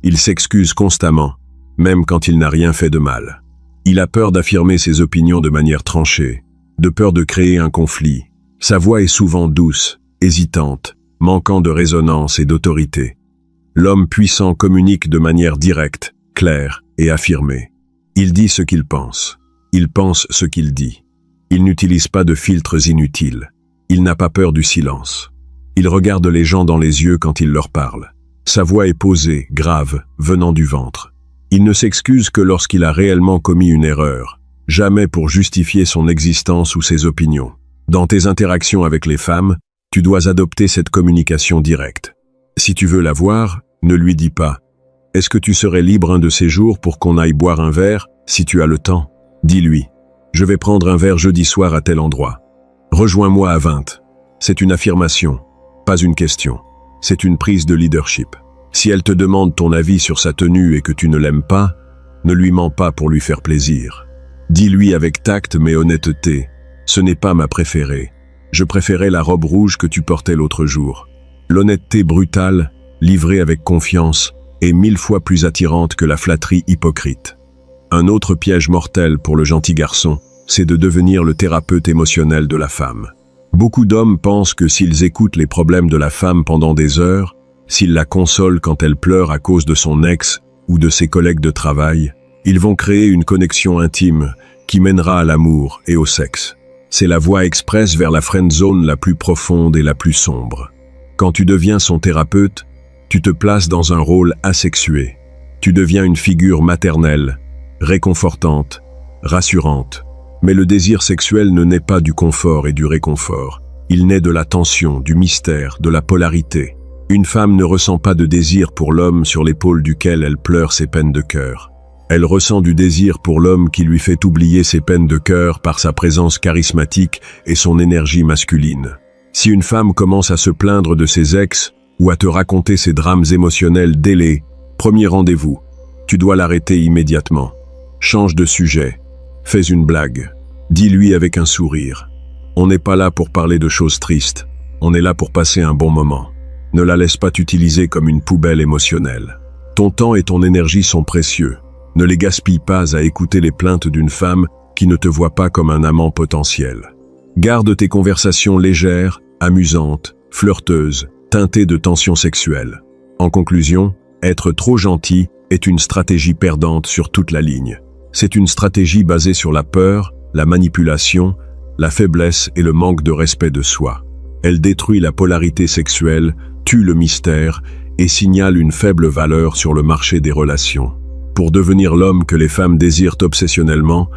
Il s'excuse constamment, même quand il n'a rien fait de mal. Il a peur d'affirmer ses opinions de manière tranchée, de peur de créer un conflit. Sa voix est souvent douce, hésitante, manquant de résonance et d'autorité. L'homme puissant communique de manière directe, claire et affirmée. Il dit ce qu'il pense. Il pense ce qu'il dit. Il n'utilise pas de filtres inutiles. Il n'a pas peur du silence. Il regarde les gens dans les yeux quand il leur parle. Sa voix est posée, grave, venant du ventre. Il ne s'excuse que lorsqu'il a réellement commis une erreur, jamais pour justifier son existence ou ses opinions. Dans tes interactions avec les femmes, tu dois adopter cette communication directe. Si tu veux la voir, ne lui dis pas « Est-ce que tu serais libre un de ces jours pour qu'on aille boire un verre, si tu as le temps ?» Dis-lui « Je vais prendre un verre jeudi soir à tel endroit. Rejoins-moi à 20. » C'est une affirmation, pas une question. C'est une prise de leadership. Si elle te demande ton avis sur sa tenue et que tu ne l'aimes pas, ne lui mens pas pour lui faire plaisir. Dis-lui avec tact mais honnêteté « Ce n'est pas ma préférée. Je préférais la robe rouge que tu portais l'autre jour. » L'honnêteté brutale, livrée avec confiance, est 1000 fois plus attirante que la flatterie hypocrite. Un autre piège mortel pour le gentil garçon, c'est de devenir le thérapeute émotionnel de la femme. Beaucoup d'hommes pensent que s'ils écoutent les problèmes de la femme pendant des heures, s'ils la consolent quand elle pleure à cause de son ex ou de ses collègues de travail, ils vont créer une connexion intime qui mènera à l'amour et au sexe. C'est la voie express vers la friend zone la plus profonde et la plus sombre. Quand tu deviens son thérapeute, tu te places dans un rôle asexué. Tu deviens une figure maternelle, réconfortante, rassurante. Mais le désir sexuel ne naît pas du confort et du réconfort. Il naît de la tension, du mystère, de la polarité. Une femme ne ressent pas de désir pour l'homme sur l'épaule duquel elle pleure ses peines de cœur. Elle ressent du désir pour l'homme qui lui fait oublier ses peines de cœur par sa présence charismatique et son énergie masculine. Si une femme commence à se plaindre de ses ex ou à te raconter ses drames émotionnels dès les premiers rendez-vous, tu dois l'arrêter immédiatement. Change de sujet. Fais une blague. Dis-lui avec un sourire. On n'est pas là pour parler de choses tristes. On est là pour passer un bon moment. Ne la laisse pas t'utiliser comme une poubelle émotionnelle. Ton temps et ton énergie sont précieux. Ne les gaspille pas à écouter les plaintes d'une femme qui ne te voit pas comme un amant potentiel. Garde tes conversations légères, amusantes, flirteuses, teintées de tensions sexuelles. En conclusion, être trop gentil est une stratégie perdante sur toute la ligne. C'est une stratégie basée sur la peur, la manipulation, la faiblesse et le manque de respect de soi. Elle détruit la polarité sexuelle, tue le mystère et signale une faible valeur sur le marché des relations. Pour devenir l'homme que les femmes désirent obsessionnellement,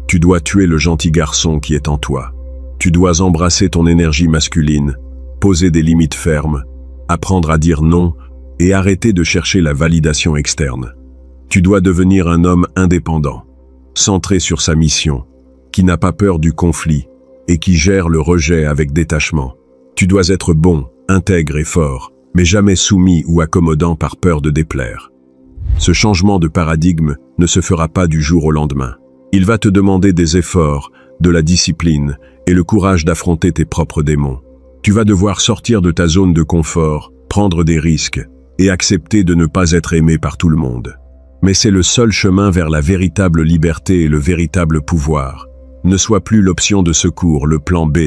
tu dois tuer le gentil garçon qui est en toi. Tu dois embrasser ton énergie masculine, poser des limites fermes, apprendre à dire non et arrêter de chercher la validation externe. Tu dois devenir un homme indépendant, centré sur sa mission, qui n'a pas peur du conflit et qui gère le rejet avec détachement. Tu dois être bon, intègre et fort, mais jamais soumis ou accommodant par peur de déplaire. Ce changement de paradigme ne se fera pas du jour au lendemain. Il va te demander des efforts, de la discipline et le courage d'affronter tes propres démons. Tu vas devoir sortir de ta zone de confort, prendre des risques et accepter de ne pas être aimé par tout le monde. Mais c'est le seul chemin vers la véritable liberté et le véritable pouvoir. Ne sois plus l'option de secours, le plan B,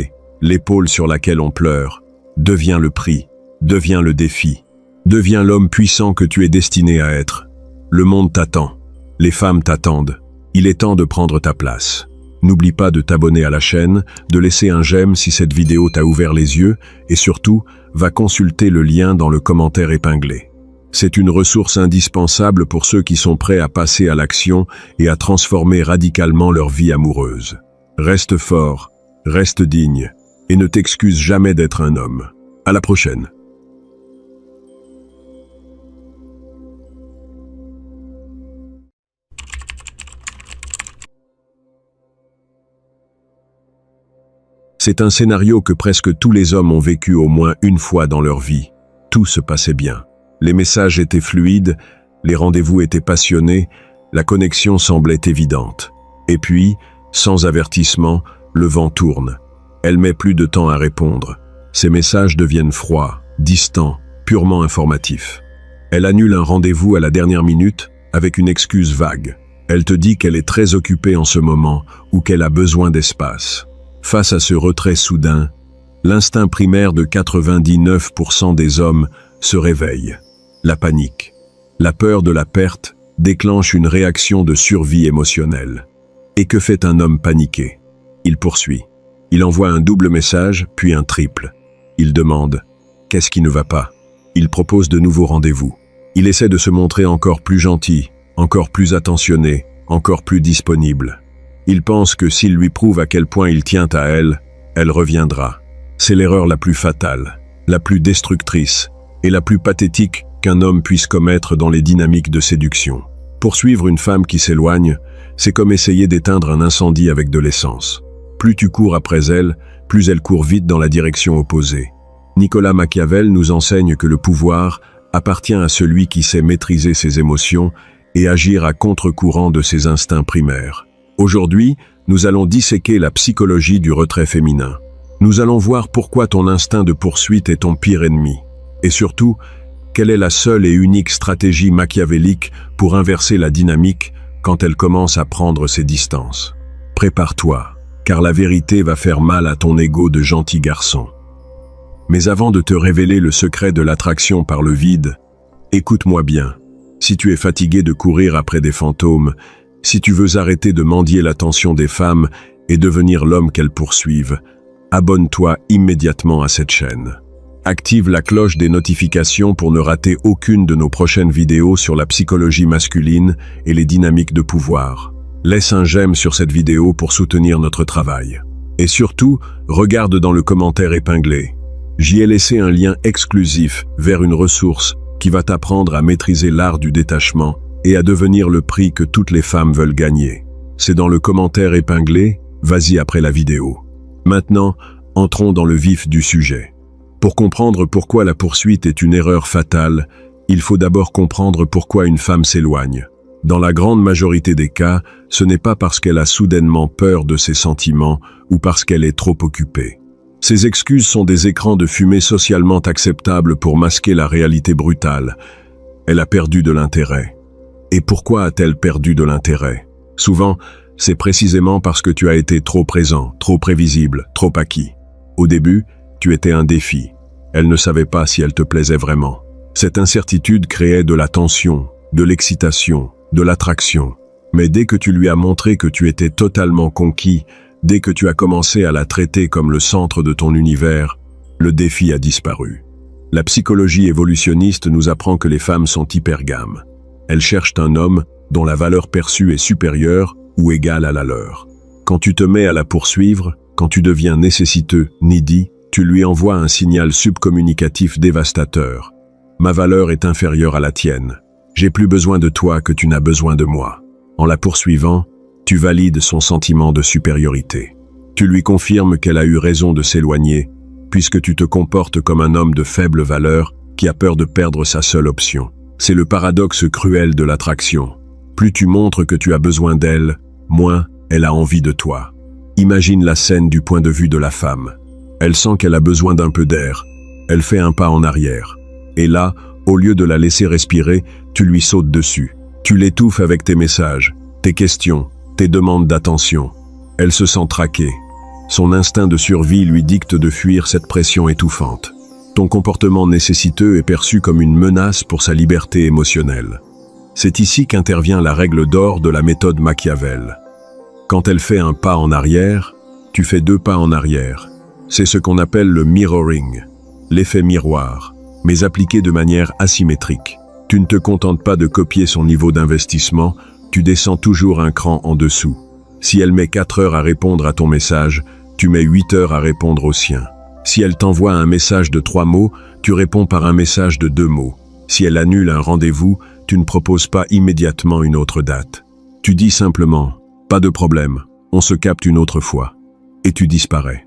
l'épaule sur laquelle on pleure. Deviens le prix, deviens le défi. Deviens l'homme puissant que tu es destiné à être. Le monde t'attend, les femmes t'attendent. Il est temps de prendre ta place. N'oublie pas de t'abonner à la chaîne, de laisser un j'aime si cette vidéo t'a ouvert les yeux et surtout, va consulter le lien dans le commentaire épinglé. C'est une ressource indispensable pour ceux qui sont prêts à passer à l'action et à transformer radicalement leur vie amoureuse. Reste fort, reste digne et ne t'excuse jamais d'être un homme. À la prochaine. C'est un scénario que presque tous les hommes ont vécu au moins une fois dans leur vie. Tout se passait bien. Les messages étaient fluides, les rendez-vous étaient passionnés, la connexion semblait évidente. Et puis, sans avertissement, le vent tourne. Elle met plus de temps à répondre. Ses messages deviennent froids, distants, purement informatifs. Elle annule un rendez-vous à la dernière minute avec une excuse vague. Elle te dit qu'elle est très occupée en ce moment ou qu'elle a besoin d'espace. Face à ce retrait soudain, l'instinct primaire de 99% des hommes se réveille. La panique, la peur de la perte déclenche une réaction de survie émotionnelle. Et que fait un homme paniqué? Il poursuit. Il envoie un double message, puis un triple. Il demande « Qu'est-ce qui ne va pas ?» Il propose de nouveaux rendez-vous. Il essaie de se montrer encore plus gentil, encore plus attentionné, encore plus disponible. Il pense que s'il lui prouve à quel point il tient à elle, elle reviendra. C'est l'erreur la plus fatale, la plus destructrice et la plus pathétique qu'un homme puisse commettre dans les dynamiques de séduction. Poursuivre une femme qui s'éloigne, c'est comme essayer d'éteindre un incendie avec de l'essence. Plus tu cours après elle, plus elle court vite dans la direction opposée. Nicolas Machiavel nous enseigne que le pouvoir appartient à celui qui sait maîtriser ses émotions et agir à contre-courant de ses instincts primaires. Aujourd'hui, nous allons disséquer la psychologie du retrait féminin. Nous allons voir pourquoi ton instinct de poursuite est ton pire ennemi. Et surtout, quelle est la seule et unique stratégie machiavélique pour inverser la dynamique quand elle commence à prendre ses distances. Prépare-toi, car la vérité va faire mal à ton ego de gentil garçon. Mais avant de te révéler le secret de l'attraction par le vide, écoute-moi bien. Si tu es fatigué de courir après des fantômes, si tu veux arrêter de mendier l'attention des femmes et devenir l'homme qu'elles poursuivent, abonne-toi immédiatement à cette chaîne. Active la cloche des notifications pour ne rater aucune de nos prochaines vidéos sur la psychologie masculine et les dynamiques de pouvoir. Laisse un j'aime sur cette vidéo pour soutenir notre travail. Et surtout, regarde dans le commentaire épinglé. J'y ai laissé un lien exclusif vers une ressource qui va t'apprendre à maîtriser l'art du détachement et à devenir le prix que toutes les femmes veulent gagner. C'est dans le commentaire épinglé, vas-y après la vidéo. Maintenant, entrons dans le vif du sujet. Pour comprendre pourquoi la poursuite est une erreur fatale, il faut d'abord comprendre pourquoi une femme s'éloigne. Dans la grande majorité des cas, ce n'est pas parce qu'elle a soudainement peur de ses sentiments ou parce qu'elle est trop occupée. Ces excuses sont des écrans de fumée socialement acceptables pour masquer la réalité brutale. Elle a perdu de l'intérêt. Et pourquoi a-t-elle perdu de l'intérêt? Souvent, c'est précisément parce que tu as été trop présent, trop prévisible, trop acquis. Au début, tu étais un défi. Elle ne savait pas si elle te plaisait vraiment. Cette incertitude créait de la tension, de l'excitation, de l'attraction. Mais dès que tu lui as montré que tu étais totalement conquis, dès que tu as commencé à la traiter comme le centre de ton univers, le défi a disparu. La psychologie évolutionniste nous apprend que les femmes sont hypergames. Elles cherchent un homme dont la valeur perçue est supérieure ou égale à la leur. Quand tu te mets à la poursuivre, quand tu deviens nécessiteux, needy, tu lui envoies un signal subcommunicatif dévastateur. Ma valeur est inférieure à la tienne. J'ai plus besoin de toi que tu n'as besoin de moi. En la poursuivant, tu valides son sentiment de supériorité. Tu lui confirmes qu'elle a eu raison de s'éloigner, puisque tu te comportes comme un homme de faible valeur qui a peur de perdre sa seule option. C'est le paradoxe cruel de l'attraction. Plus tu montres que tu as besoin d'elle, moins elle a envie de toi. Imagine la scène du point de vue de la femme. Elle sent qu'elle a besoin d'un peu d'air. Elle fait un pas en arrière. Et là, au lieu de la laisser respirer, tu lui sautes dessus. Tu l'étouffes avec tes messages, tes questions, tes demandes d'attention. Elle se sent traquée. Son instinct de survie lui dicte de fuir cette pression étouffante. Ton comportement nécessiteux est perçu comme une menace pour sa liberté émotionnelle. C'est ici qu'intervient la règle d'or de la méthode Machiavel. Quand elle fait un pas en arrière, tu fais 2 pas en arrière. C'est ce qu'on appelle le mirroring, l'effet miroir, mais appliqué de manière asymétrique. Tu ne te contentes pas de copier son niveau d'investissement, tu descends toujours un cran en dessous. Si elle met 4 heures à répondre à ton message, tu mets 8 heures à répondre au sien. Si elle t'envoie un message de 3 mots, tu réponds par un message de 2 mots. Si elle annule un rendez-vous, tu ne proposes pas immédiatement une autre date. Tu dis simplement « pas de problème, on se capte une autre fois » et tu disparais.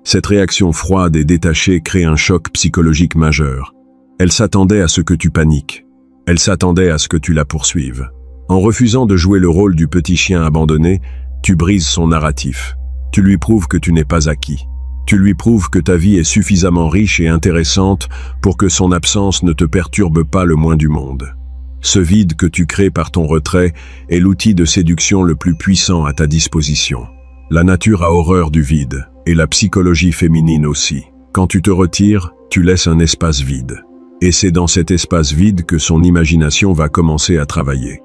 Cette réaction froide et détachée crée un choc psychologique majeur. Elle s'attendait à ce que tu paniques. Elle s'attendait à ce que tu la poursuives. En refusant de jouer le rôle du petit chien abandonné, tu brises son narratif. Tu lui prouves que tu n'es pas acquis. Tu lui prouves que ta vie est suffisamment riche et intéressante pour que son absence ne te perturbe pas le moins du monde. Ce vide que tu crées par ton retrait est l'outil de séduction le plus puissant à ta disposition. La nature a horreur du vide, et la psychologie féminine aussi. Quand tu te retires, tu laisses un espace vide. Et c'est dans cet espace vide que son imagination va commencer à travailler.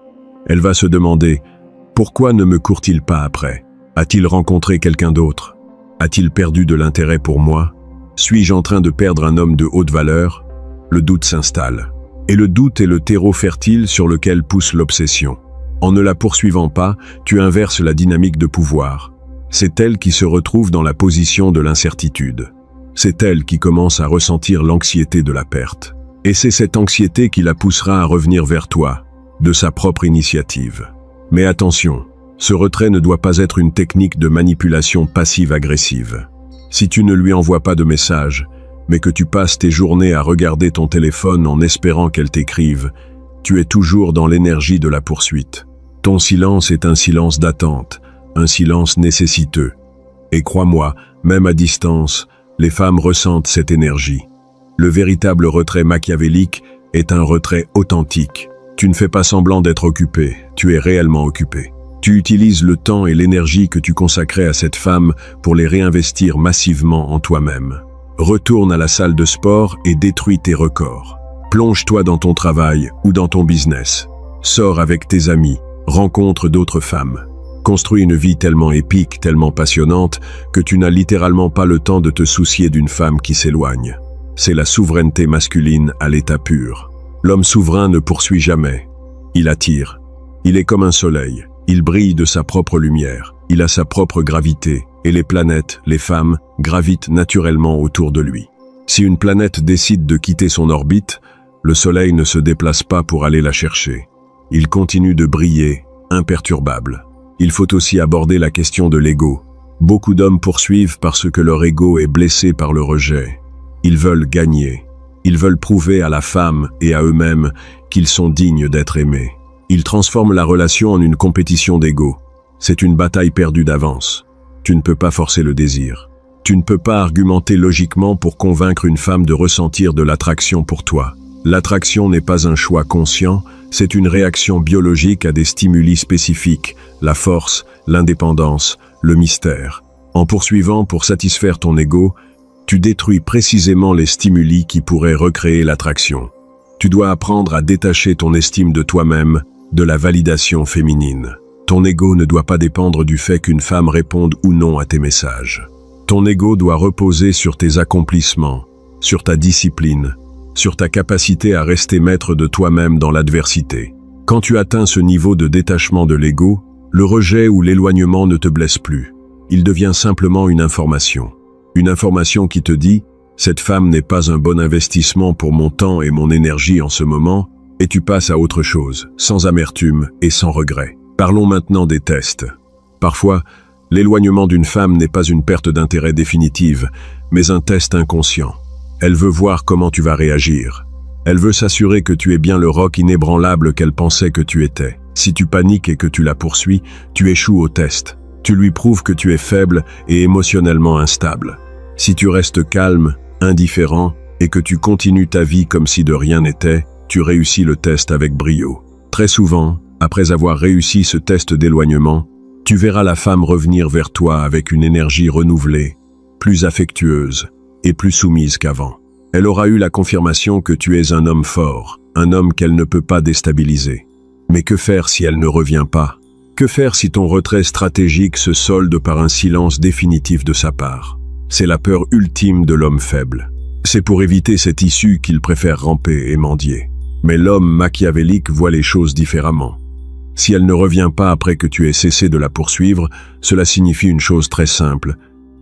Elle va se demander « Pourquoi ne me court-il pas après? A-t-il rencontré quelqu'un d'autre? A-t-il perdu de l'intérêt pour moi? Suis-je en train de perdre un homme de haute valeur ?» Le doute s'installe. Et le doute est le terreau fertile sur lequel pousse l'obsession. En ne la poursuivant pas, tu inverses la dynamique de pouvoir. C'est elle qui se retrouve dans la position de l'incertitude. C'est elle qui commence à ressentir l'anxiété de la perte. Et c'est cette anxiété qui la poussera à revenir vers toi, de sa propre initiative. Mais attention, ce retrait ne doit pas être une technique de manipulation passive-agressive. Si tu ne lui envoies pas de message, mais que tu passes tes journées à regarder ton téléphone en espérant qu'elle t'écrive, tu es toujours dans l'énergie de la poursuite. Ton silence est un silence d'attente, un silence nécessiteux. Et crois-moi, même à distance, les femmes ressentent cette énergie. Le véritable retrait machiavélique est un retrait authentique. Tu ne fais pas semblant d'être occupé, tu es réellement occupé. Tu utilises le temps et l'énergie que tu consacrais à cette femme pour les réinvestir massivement en toi-même. Retourne à la salle de sport et détruis tes records. Plonge-toi dans ton travail ou dans ton business. Sors avec tes amis, rencontre d'autres femmes. Construis une vie tellement épique, tellement passionnante, que tu n'as littéralement pas le temps de te soucier d'une femme qui s'éloigne. C'est la souveraineté masculine à l'état pur. L'homme souverain ne poursuit jamais. Il attire. Il est comme un soleil. Il brille de sa propre lumière. Il a sa propre gravité. Et les planètes, les femmes, gravitent naturellement autour de lui. Si une planète décide de quitter son orbite, le soleil ne se déplace pas pour aller la chercher. Il continue de briller, imperturbable. Il faut aussi aborder la question de l'ego. Beaucoup d'hommes poursuivent parce que leur ego est blessé par le rejet. Ils veulent gagner. Ils veulent prouver à la femme et à eux-mêmes qu'ils sont dignes d'être aimés. Ils transforment la relation en une compétition d'ego. C'est une bataille perdue d'avance. Tu ne peux pas forcer le désir. Tu ne peux pas argumenter logiquement pour convaincre une femme de ressentir de l'attraction pour toi. L'attraction n'est pas un choix conscient, c'est une réaction biologique à des stimuli spécifiques, la force, l'indépendance, le mystère. En poursuivant pour satisfaire ton ego, tu détruis précisément les stimuli qui pourraient recréer l'attraction. Tu dois apprendre à détacher ton estime de toi-même de la validation féminine. Ton ego ne doit pas dépendre du fait qu'une femme réponde ou non à tes messages. Ton ego doit reposer sur tes accomplissements, sur ta discipline, sur ta capacité à rester maître de toi-même dans l'adversité. Quand tu atteins ce niveau de détachement de l'ego, le rejet ou l'éloignement ne te blesse plus. Il devient simplement une information. Une information qui te dit « Cette femme n'est pas un bon investissement pour mon temps et mon énergie en ce moment », et tu passes à autre chose, sans amertume et sans regret. Parlons maintenant des tests. Parfois, l'éloignement d'une femme n'est pas une perte d'intérêt définitive, mais un test inconscient. Elle veut voir comment tu vas réagir. Elle veut s'assurer que tu es bien le roc inébranlable qu'elle pensait que tu étais. Si tu paniques et que tu la poursuis, tu échoues au test. Tu lui prouves que tu es faible et émotionnellement instable. Si tu restes calme, indifférent, et que tu continues ta vie comme si de rien n'était, tu réussis le test avec brio. Très souvent, après avoir réussi ce test d'éloignement, tu verras la femme revenir vers toi avec une énergie renouvelée, plus affectueuse et plus soumise qu'avant. Elle aura eu la confirmation que tu es un homme fort, un homme qu'elle ne peut pas déstabiliser. Mais que faire si elle ne revient pas? Que faire si ton retrait stratégique se solde par un silence définitif de sa part? C'est la peur ultime de l'homme faible. C'est pour éviter cette issue qu'il préfère ramper et mendier. Mais l'homme machiavélique voit les choses différemment. Si elle ne revient pas après que tu aies cessé de la poursuivre, cela signifie une chose très simple.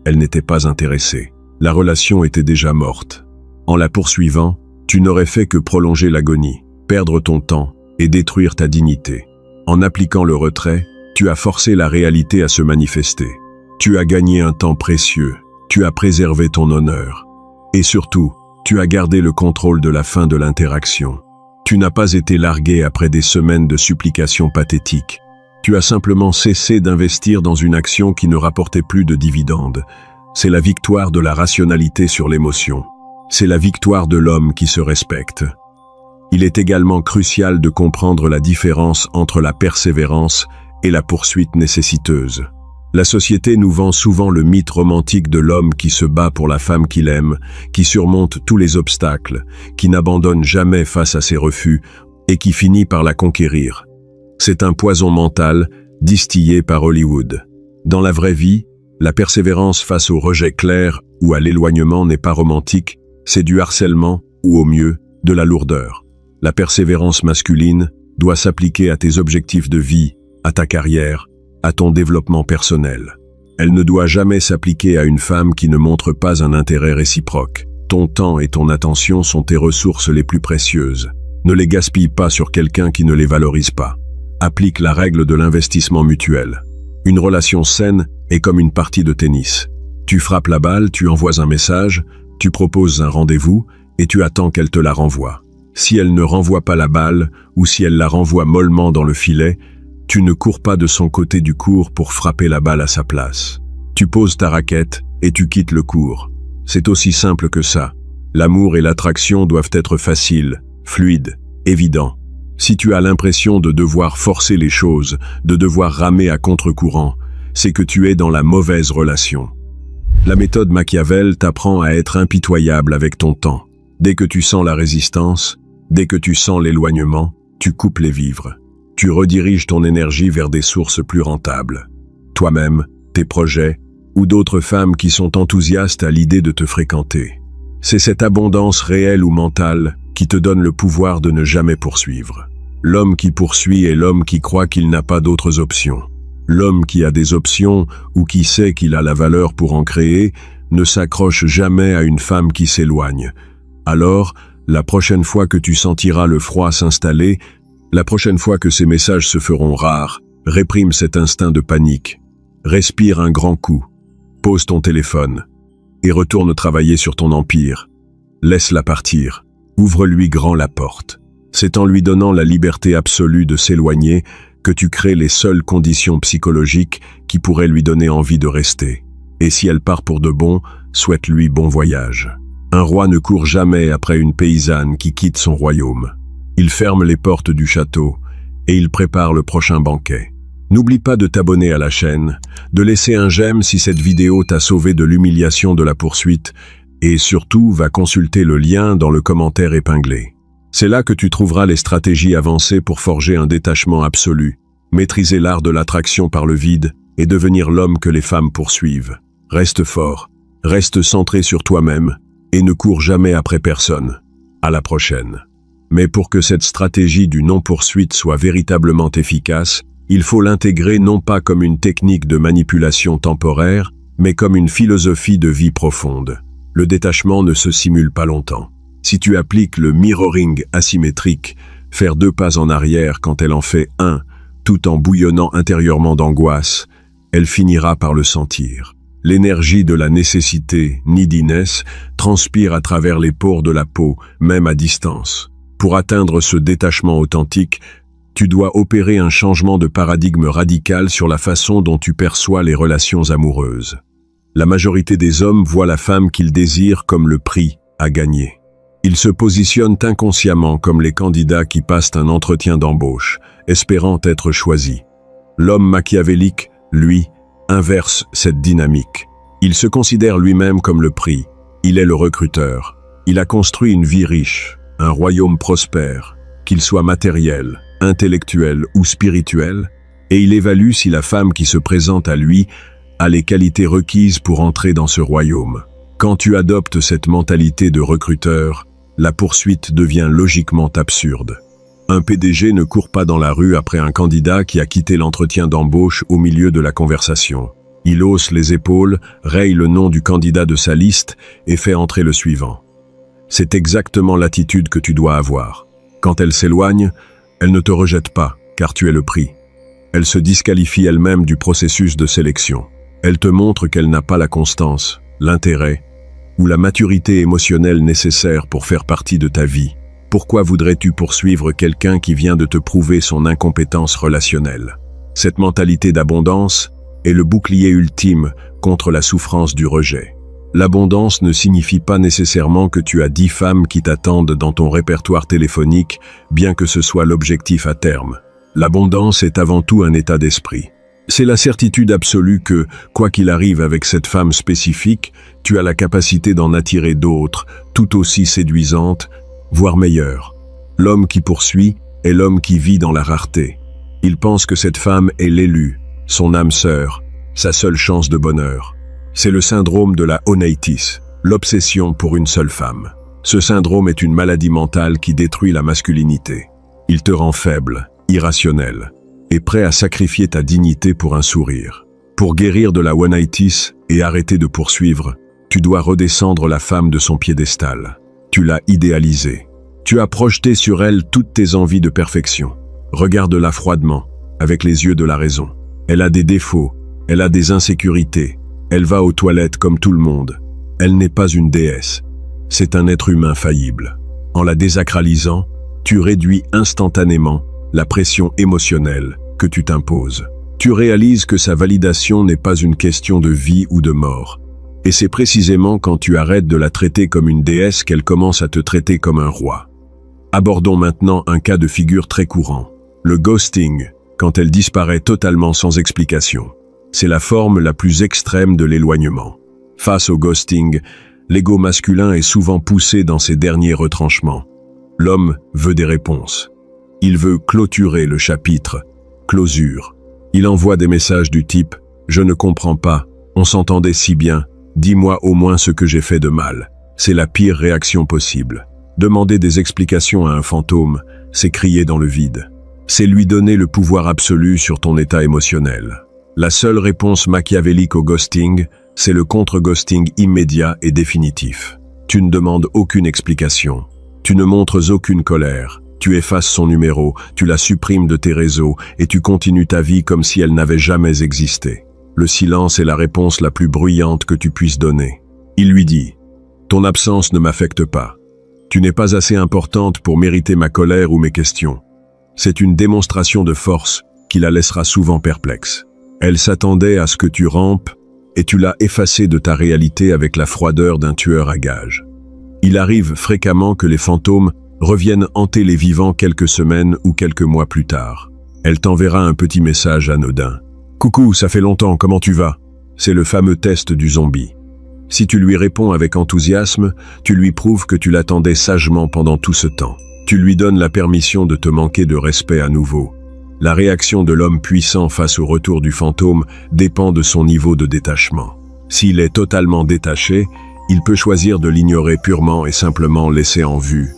Elle n'était pas intéressée. La relation était déjà morte. En la poursuivant, tu n'aurais fait que prolonger l'agonie, perdre ton temps et détruire ta dignité. En appliquant le retrait, tu as forcé la réalité à se manifester. Tu as gagné un temps précieux, tu as préservé ton honneur. Et surtout, tu as gardé le contrôle de la fin de l'interaction. Tu n'as pas été largué après des semaines de supplications pathétiques. Tu as simplement cessé d'investir dans une action qui ne rapportait plus de dividendes. C'est la victoire de la rationalité sur l'émotion. C'est la victoire de l'homme qui se respecte. Il est également crucial de comprendre la différence entre la persévérance et la poursuite nécessiteuse. La société nous vend souvent le mythe romantique de l'homme qui se bat pour la femme qu'il aime, qui surmonte tous les obstacles, qui n'abandonne jamais face à ses refus et qui finit par la conquérir. C'est un poison mental distillé par Hollywood. Dans la vraie vie, la persévérance face au rejet clair ou à l'éloignement n'est pas romantique, c'est du harcèlement ou au mieux, de la lourdeur. La persévérance masculine doit s'appliquer à tes objectifs de vie, à ta carrière, à ton développement personnel. Elle ne doit jamais s'appliquer à une femme qui ne montre pas un intérêt réciproque. Ton temps et ton attention sont tes ressources les plus précieuses. Ne les gaspille pas sur quelqu'un qui ne les valorise pas. Applique la règle de l'investissement mutuel. Une relation saine est comme une partie de tennis. Tu frappes la balle, tu envoies un message, tu proposes un rendez-vous et tu attends qu'elle te la renvoie. Si elle ne renvoie pas la balle ou si elle la renvoie mollement dans le filet, tu ne cours pas de son côté du court pour frapper la balle à sa place. Tu poses ta raquette et tu quittes le court. C'est aussi simple que ça. L'amour et l'attraction doivent être faciles, fluides, évidents. Si tu as l'impression de devoir forcer les choses, de devoir ramer à contre-courant, c'est que tu es dans la mauvaise relation. La méthode Machiavel t'apprend à être impitoyable avec ton temps. Dès que tu sens la résistance, Dès que tu sens l'éloignement, tu coupes les vivres. Tu rediriges ton énergie vers des sources plus rentables. Toi-même, tes projets, ou d'autres femmes qui sont enthousiastes à l'idée de te fréquenter. C'est cette abondance réelle ou mentale qui te donne le pouvoir de ne jamais poursuivre. L'homme qui poursuit est l'homme qui croit qu'il n'a pas d'autres options. L'homme qui a des options ou qui sait qu'il a la valeur pour en créer ne s'accroche jamais à une femme qui s'éloigne. Alors, la prochaine fois que tu sentiras le froid s'installer, la prochaine fois que ces messages se feront rares, réprime cet instinct de panique. Respire un grand coup. Pose ton téléphone et retourne travailler sur ton empire. Laisse-la partir. Ouvre-lui grand la porte. C'est en lui donnant la liberté absolue de s'éloigner que tu crées les seules conditions psychologiques qui pourraient lui donner envie de rester. Et si elle part pour de bon, souhaite-lui bon voyage. Un roi ne court jamais après une paysanne qui quitte son royaume. Il ferme les portes du château et il prépare le prochain banquet. N'oublie pas de t'abonner à la chaîne, de laisser un j'aime si cette vidéo t'a sauvé de l'humiliation de la poursuite et surtout va consulter le lien dans le commentaire épinglé. C'est là que tu trouveras les stratégies avancées pour forger un détachement absolu, maîtriser l'art de l'attraction par le vide et devenir l'homme que les femmes poursuivent. Reste fort, reste centré sur toi-même et ne cours jamais après personne. À la prochaine. Mais pour que cette stratégie du non-poursuite soit véritablement efficace, il faut l'intégrer non pas comme une technique de manipulation temporaire, mais comme une philosophie de vie profonde. Le détachement ne se simule pas longtemps. Si tu appliques le mirroring asymétrique, faire 2 pas en arrière quand elle en fait 1, tout en bouillonnant intérieurement d'angoisse, elle finira par le sentir. L'énergie de la nécessité, neediness, transpire à travers les pores de la peau, même à distance. Pour atteindre ce détachement authentique, tu dois opérer un changement de paradigme radical sur la façon dont tu perçois les relations amoureuses. La majorité des hommes voient la femme qu'ils désirent comme le prix à gagner. Ils se positionnent inconsciemment comme les candidats qui passent un entretien d'embauche, espérant être choisis. L'homme machiavélique, lui, inverse cette dynamique. Il se considère lui-même comme le prix. Il est le recruteur. Il a construit une vie riche, un royaume prospère, qu'il soit matériel, intellectuel ou spirituel, et il évalue si la femme qui se présente à lui a les qualités requises pour entrer dans ce royaume. Quand tu adoptes cette mentalité de recruteur, la poursuite devient logiquement absurde. Un PDG ne court pas dans la rue après un candidat qui a quitté l'entretien d'embauche au milieu de la conversation. Il hausse les épaules, raye le nom du candidat de sa liste et fait entrer le suivant. C'est exactement l'attitude que tu dois avoir. Quand elle s'éloigne, elle ne te rejette pas, car tu es le prix. Elle se disqualifie elle-même du processus de sélection. Elle te montre qu'elle n'a pas la constance, l'intérêt ou la maturité émotionnelle nécessaire pour faire partie de ta vie. Pourquoi voudrais-tu poursuivre quelqu'un qui vient de te prouver son incompétence relationnelle? Cette mentalité d'abondance est le bouclier ultime contre la souffrance du rejet. L'abondance ne signifie pas nécessairement que tu as 10 femmes qui t'attendent dans ton répertoire téléphonique, bien que ce soit l'objectif à terme. L'abondance est avant tout un état d'esprit. C'est la certitude absolue que, quoi qu'il arrive avec cette femme spécifique, tu as la capacité d'en attirer d'autres, tout aussi séduisantes, voire meilleures. L'homme qui poursuit est l'homme qui vit dans la rareté. Il pense que cette femme est l'élu, son âme sœur, sa seule chance de bonheur. C'est le syndrome de la oneitis, l'obsession pour une seule femme. Ce syndrome est une maladie mentale qui détruit la masculinité. Il te rend faible, irrationnel, et prêt à sacrifier ta dignité pour un sourire. Pour guérir de la oneitis et arrêter de poursuivre, tu dois redescendre la femme de son piédestal. Tu l'as idéalisée. Tu as projeté sur elle toutes tes envies de perfection. Regarde-la froidement, avec les yeux de la raison. Elle a des défauts, elle a des insécurités, elle va aux toilettes comme tout le monde. Elle n'est pas une déesse, c'est un être humain faillible. En la désacralisant, tu réduis instantanément la pression émotionnelle que tu t'imposes. Tu réalises que sa validation n'est pas une question de vie ou de mort. Et c'est précisément quand tu arrêtes de la traiter comme une déesse qu'elle commence à te traiter comme un roi. Abordons maintenant un cas de figure très courant. Le ghosting, quand elle disparaît totalement sans explication. C'est la forme la plus extrême de l'éloignement. Face au ghosting, l'ego masculin est souvent poussé dans ses derniers retranchements. L'homme veut des réponses. Il veut clôturer le chapitre. Closure. Il envoie des messages du type « Je ne comprends pas, on s'entendait si bien, dis-moi au moins ce que j'ai fait de mal ». C'est la pire réaction possible. Demander des explications à un fantôme, c'est crier dans le vide. C'est lui donner le pouvoir absolu sur ton état émotionnel. La seule réponse machiavélique au ghosting, c'est le contre-ghosting immédiat et définitif. Tu ne demandes aucune explication. Tu ne montres aucune colère. Tu effaces son numéro, tu la supprimes de tes réseaux et tu continues ta vie comme si elle n'avait jamais existé. Le silence est la réponse la plus bruyante que tu puisses donner. Il lui dit « Ton absence ne m'affecte pas. Tu n'es pas assez importante pour mériter ma colère ou mes questions. » C'est une démonstration de force qui la laissera souvent perplexe. Elle s'attendait à ce que tu rampes et tu l'as effacée de ta réalité avec la froideur d'un tueur à gages. Il arrive fréquemment que les fantômes reviennent hanter les vivants quelques semaines ou quelques mois plus tard. Elle t'enverra un petit message anodin. « Coucou, ça fait longtemps, comment tu vas ?» C'est le fameux test du zombie. Si tu lui réponds avec enthousiasme, tu lui prouves que tu l'attendais sagement pendant tout ce temps. Tu lui donnes la permission de te manquer de respect à nouveau. La réaction de l'homme puissant face au retour du fantôme dépend de son niveau de détachement. S'il est totalement détaché, il peut choisir de l'ignorer purement et simplement laisser en vue.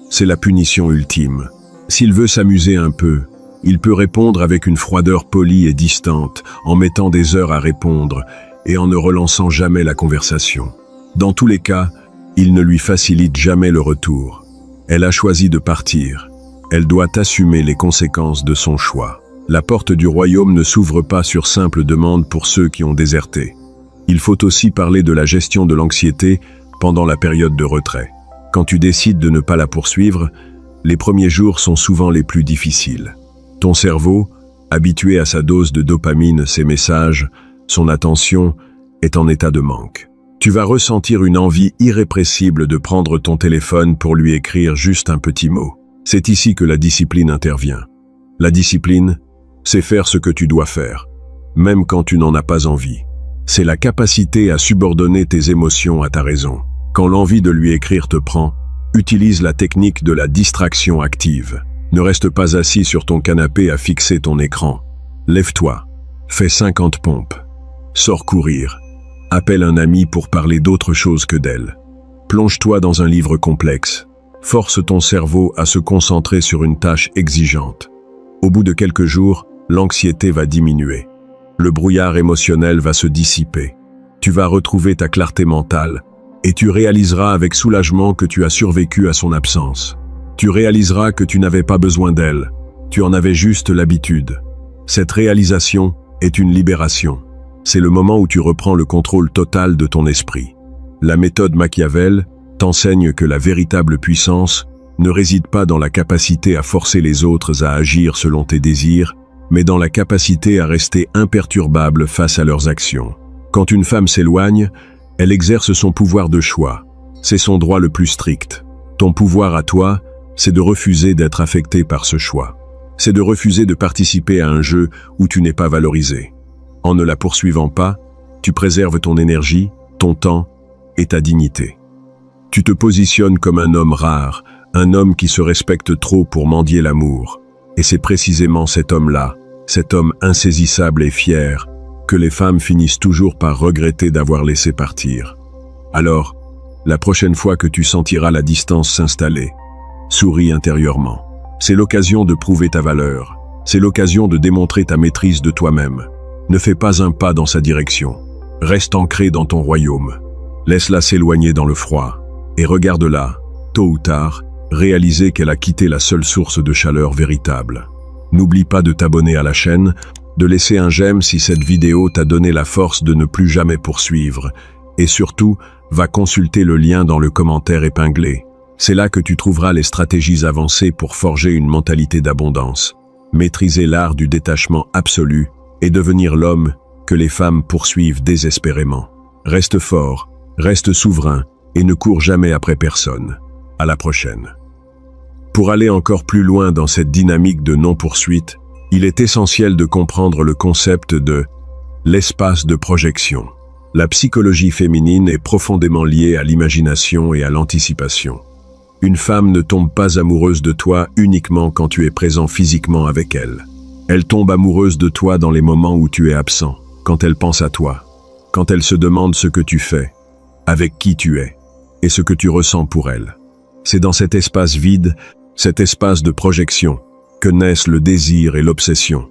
C'est la punition ultime. S'il veut s'amuser un peu, il peut répondre avec une froideur polie et distante, en mettant des heures à répondre et en ne relançant jamais la conversation. Dans tous les cas, il ne lui facilite jamais le retour. Elle a choisi de partir. Elle doit assumer les conséquences de son choix. La porte du royaume ne s'ouvre pas sur simple demande pour ceux qui ont déserté. Il faut aussi parler de la gestion de l'anxiété pendant la période de retrait. Quand tu décides de ne pas la poursuivre, les premiers jours sont souvent les plus difficiles. Ton cerveau, habitué à sa dose de dopamine, ses messages, son attention, est en état de manque. Tu vas ressentir une envie irrépressible de prendre ton téléphone pour lui écrire juste un petit mot. C'est ici que la discipline intervient. La discipline, c'est faire ce que tu dois faire, même quand tu n'en as pas envie. C'est la capacité à subordonner tes émotions à ta raison. Quand l'envie de lui écrire te prend, utilise la technique de la distraction active. Ne reste pas assis sur ton canapé à fixer ton écran. Lève-toi, fais 50 pompes, sors courir. Appelle un ami pour parler d'autre chose que d'elle. Plonge-toi dans un livre complexe. Force ton cerveau à se concentrer sur une tâche exigeante. Au bout de quelques jours, l'anxiété va diminuer. Le brouillard émotionnel va se dissiper. Tu vas retrouver ta clarté mentale et tu réaliseras avec soulagement que tu as survécu à son absence. Tu réaliseras que tu n'avais pas besoin d'elle. Tu en avais juste l'habitude. Cette réalisation est une libération. C'est le moment où tu reprends le contrôle total de ton esprit. La méthode Machiavel t'enseigne que la véritable puissance ne réside pas dans la capacité à forcer les autres à agir selon tes désirs, mais dans la capacité à rester imperturbable face à leurs actions. Quand une femme s'éloigne, elle exerce son pouvoir de choix. C'est son droit le plus strict. Ton pouvoir à toi, c'est de refuser d'être affecté par ce choix. C'est de refuser de participer à un jeu où tu n'es pas valorisé. En ne la poursuivant pas, tu préserves ton énergie, ton temps et ta dignité. Tu te positionnes comme un homme rare, un homme qui se respecte trop pour mendier l'amour. Et c'est précisément cet homme-là, cet homme insaisissable et fier, que les femmes finissent toujours par regretter d'avoir laissé partir. Alors, la prochaine fois que tu sentiras la distance s'installer, souris intérieurement. C'est l'occasion de prouver ta valeur. C'est l'occasion de démontrer ta maîtrise de toi-même. Ne fais pas un pas dans sa direction. Reste ancré dans ton royaume. Laisse-la s'éloigner dans le froid. Et regarde-la, tôt ou tard, réaliser qu'elle a quitté la seule source de chaleur véritable. N'oublie pas de t'abonner à la chaîne, de laisser un j'aime si cette vidéo t'a donné la force de ne plus jamais poursuivre. Et surtout, va consulter le lien dans le commentaire épinglé. C'est là que tu trouveras les stratégies avancées pour forger une mentalité d'abondance, maîtriser l'art du détachement absolu et devenir l'homme que les femmes poursuivent désespérément. Reste fort, reste souverain et ne cours jamais après personne. À la prochaine. Pour aller encore plus loin dans cette dynamique de non-poursuite, il est essentiel de comprendre le concept de l'espace de projection. La psychologie féminine est profondément liée à l'imagination et à l'anticipation. Une femme ne tombe pas amoureuse de toi uniquement quand tu es présent physiquement avec elle. Elle tombe amoureuse de toi dans les moments où tu es absent, quand elle pense à toi, quand elle se demande ce que tu fais, avec qui tu es, et ce que tu ressens pour elle. C'est dans cet espace vide, cet espace de projection, que naissent le désir et l'obsession.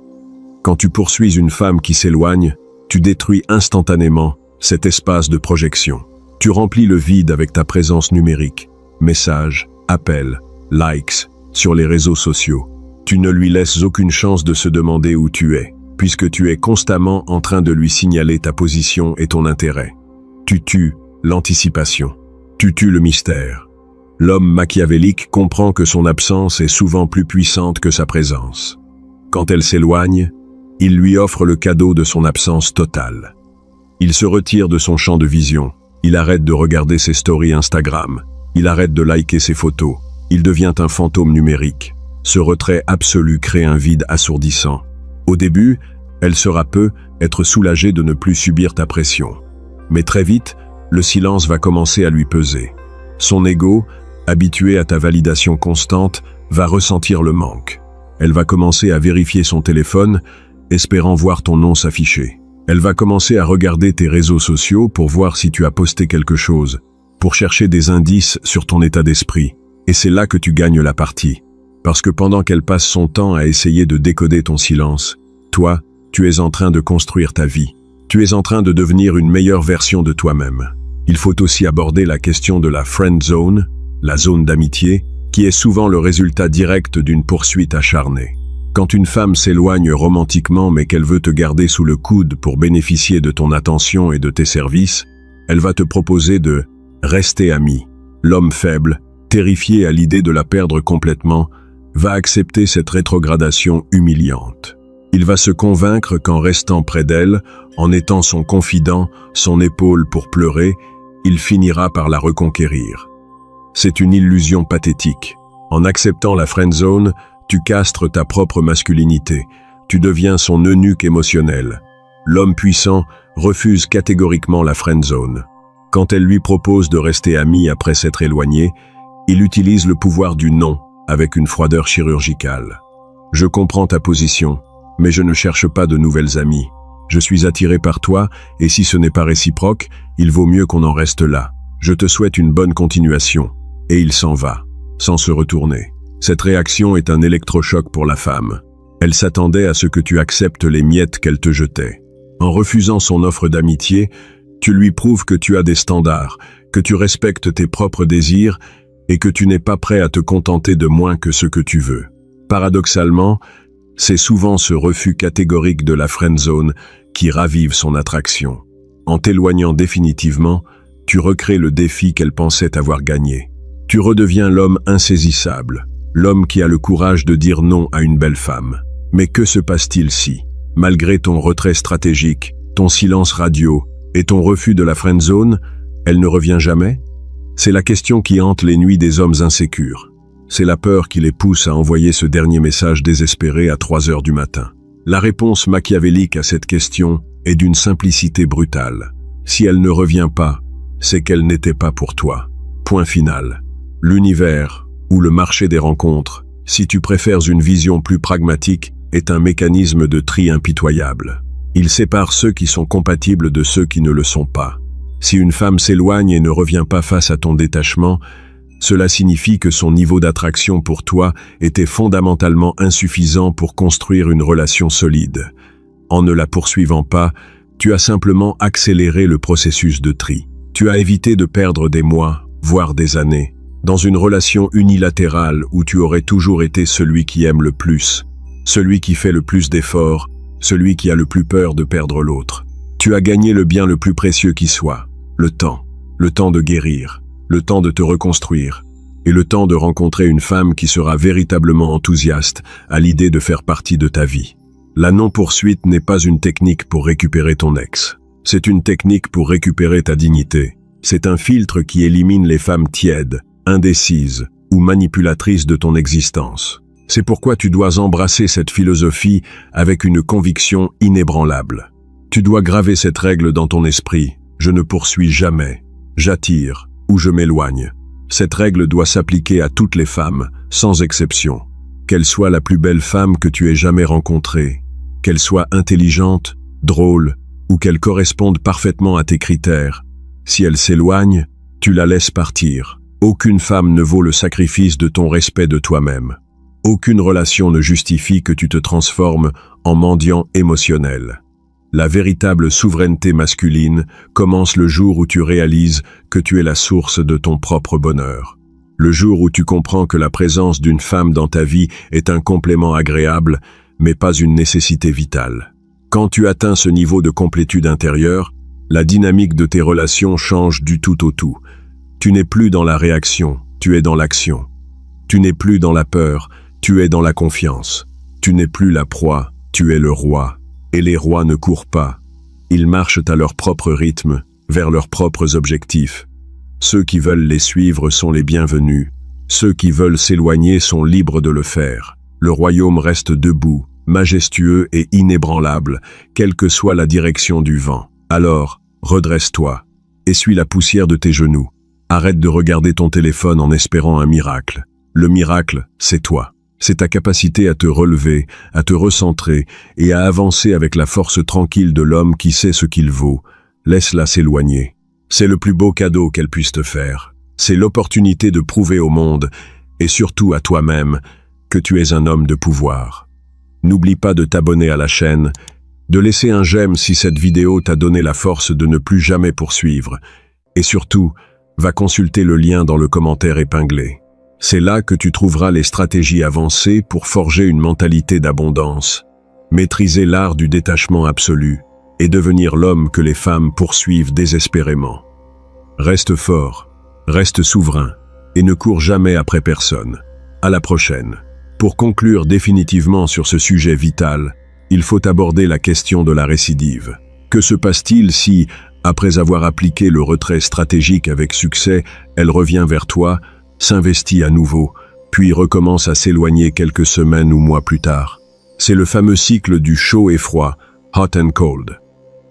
Quand tu poursuis une femme qui s'éloigne, tu détruis instantanément cet espace de projection. Tu remplis le vide avec ta présence numérique, messages, appels, likes, sur les réseaux sociaux. Tu ne lui laisses aucune chance de se demander où tu es, puisque tu es constamment en train de lui signaler ta position et ton intérêt. Tu tues l'anticipation. Tu tues le mystère. L'homme machiavélique comprend que son absence est souvent plus puissante que sa présence. Quand elle s'éloigne, il lui offre le cadeau de son absence totale. Il se retire de son champ de vision. Il arrête de regarder ses stories Instagram. Il arrête de liker ses photos. Il devient un fantôme numérique. Ce retrait absolu crée un vide assourdissant. Au début, elle sera peu être soulagée de ne plus subir ta pression. Mais très vite, le silence va commencer à lui peser. Son ego, habitué à ta validation constante, va ressentir le manque. Elle va commencer à vérifier son téléphone, espérant voir ton nom s'afficher. Elle va commencer à regarder tes réseaux sociaux pour voir si tu as posté quelque chose, pour chercher des indices sur ton état d'esprit. Et c'est là que tu gagnes la partie. Parce que pendant qu'elle passe son temps à essayer de décoder ton silence, toi, tu es en train de construire ta vie. Tu es en train de devenir une meilleure version de toi-même. Il faut aussi aborder la question de la friend zone, la zone d'amitié, qui est souvent le résultat direct d'une poursuite acharnée. Quand une femme s'éloigne romantiquement mais qu'elle veut te garder sous le coude pour bénéficier de ton attention et de tes services, elle va te proposer de rester ami. L'homme faible, terrifié à l'idée de la perdre complètement, va accepter cette rétrogradation humiliante. Il va se convaincre qu'en restant près d'elle, en étant son confident, son épaule pour pleurer, il finira par la reconquérir. C'est une illusion pathétique. En acceptant la friendzone, tu castres ta propre masculinité. Tu deviens son eunuque émotionnel. L'homme puissant refuse catégoriquement la friendzone. Quand elle lui propose de rester ami après s'être éloigné, il utilise le pouvoir du non avec une froideur chirurgicale. Je comprends ta position, mais je ne cherche pas de nouvelles amies. Je suis attiré par toi, et si ce n'est pas réciproque, il vaut mieux qu'on en reste là. Je te souhaite une bonne continuation. Et il s'en va, sans se retourner. Cette réaction est un électrochoc pour la femme. Elle s'attendait à ce que tu acceptes les miettes qu'elle te jetait. En refusant son offre d'amitié, tu lui prouves que tu as des standards, que tu respectes tes propres désirs et que tu n'es pas prêt à te contenter de moins que ce que tu veux. Paradoxalement, c'est souvent ce refus catégorique de la friendzone qui ravive son attraction. En t'éloignant définitivement, tu recrées le défi qu'elle pensait avoir gagné. Tu redeviens l'homme insaisissable, l'homme qui a le courage de dire non à une belle femme. Mais que se passe-t-il si, malgré ton retrait stratégique, ton silence radio et ton refus de la friendzone, elle ne revient jamais? C'est la question qui hante les nuits des hommes insécures. C'est la peur qui les pousse à envoyer ce dernier message désespéré à 3 heures du matin. La réponse machiavélique à cette question est d'une simplicité brutale. Si elle ne revient pas, c'est qu'elle n'était pas pour toi. Point final. L'univers, ou le marché des rencontres, si tu préfères une vision plus pragmatique, est un mécanisme de tri impitoyable. Il sépare ceux qui sont compatibles de ceux qui ne le sont pas. Si une femme s'éloigne et ne revient pas face à ton détachement, cela signifie que son niveau d'attraction pour toi était fondamentalement insuffisant pour construire une relation solide. En ne la poursuivant pas, tu as simplement accéléré le processus de tri. Tu as évité de perdre des mois, voire des années, dans une relation unilatérale où tu aurais toujours été celui qui aime le plus, celui qui fait le plus d'efforts, celui qui a le plus peur de perdre l'autre. Tu as gagné le bien le plus précieux qui soit, le temps de guérir, le temps de te reconstruire, et le temps de rencontrer une femme qui sera véritablement enthousiaste à l'idée de faire partie de ta vie. La non-poursuite n'est pas une technique pour récupérer ton ex. C'est une technique pour récupérer ta dignité. C'est un filtre qui élimine les femmes tièdes, indécises ou manipulatrices de ton existence. C'est pourquoi tu dois embrasser cette philosophie avec une conviction inébranlable. Tu dois graver cette règle dans ton esprit. Je ne poursuis jamais. J'attire ou je m'éloigne. Cette règle doit s'appliquer à toutes les femmes, sans exception. Qu'elle soit la plus belle femme que tu aies jamais rencontrée, qu'elle soit intelligente, drôle, ou qu'elle corresponde parfaitement à tes critères. Si elle s'éloigne, tu la laisses partir. Aucune femme ne vaut le sacrifice de ton respect de toi-même. Aucune relation ne justifie que tu te transformes en mendiant émotionnel. La véritable souveraineté masculine commence le jour où tu réalises que tu es la source de ton propre bonheur. Le jour où tu comprends que la présence d'une femme dans ta vie est un complément agréable, mais pas une nécessité vitale. Quand tu atteins ce niveau de complétude intérieure, la dynamique de tes relations change du tout au tout. Tu n'es plus dans la réaction, tu es dans l'action. Tu n'es plus dans la peur, tu es dans la confiance. Tu n'es plus la proie, tu es le roi. Et les rois ne courent pas. Ils marchent à leur propre rythme, vers leurs propres objectifs. Ceux qui veulent les suivre sont les bienvenus. Ceux qui veulent s'éloigner sont libres de le faire. Le royaume reste debout, majestueux et inébranlable, quelle que soit la direction du vent. Alors, redresse-toi. Essuie la poussière de tes genoux. Arrête de regarder ton téléphone en espérant un miracle. Le miracle, c'est toi. C'est ta capacité à te relever, à te recentrer et à avancer avec la force tranquille de l'homme qui sait ce qu'il vaut. Laisse-la s'éloigner. C'est le plus beau cadeau qu'elle puisse te faire. C'est l'opportunité de prouver au monde, et surtout à toi-même, que tu es un homme de pouvoir. N'oublie pas de t'abonner à la chaîne, de laisser un j'aime si cette vidéo t'a donné la force de ne plus jamais poursuivre, et surtout, va consulter le lien dans le commentaire épinglé. C'est là que tu trouveras les stratégies avancées pour forger une mentalité d'abondance, maîtriser l'art du détachement absolu et devenir l'homme que les femmes poursuivent désespérément. Reste fort, reste souverain et ne cours jamais après personne. À la prochaine. Pour conclure définitivement sur ce sujet vital, il faut aborder la question de la récidive. Que se passe-t-il si, après avoir appliqué le retrait stratégique avec succès, elle revient vers toi, s'investit à nouveau, puis recommence à s'éloigner quelques semaines ou mois plus tard? C'est le fameux cycle du chaud et froid, hot and cold.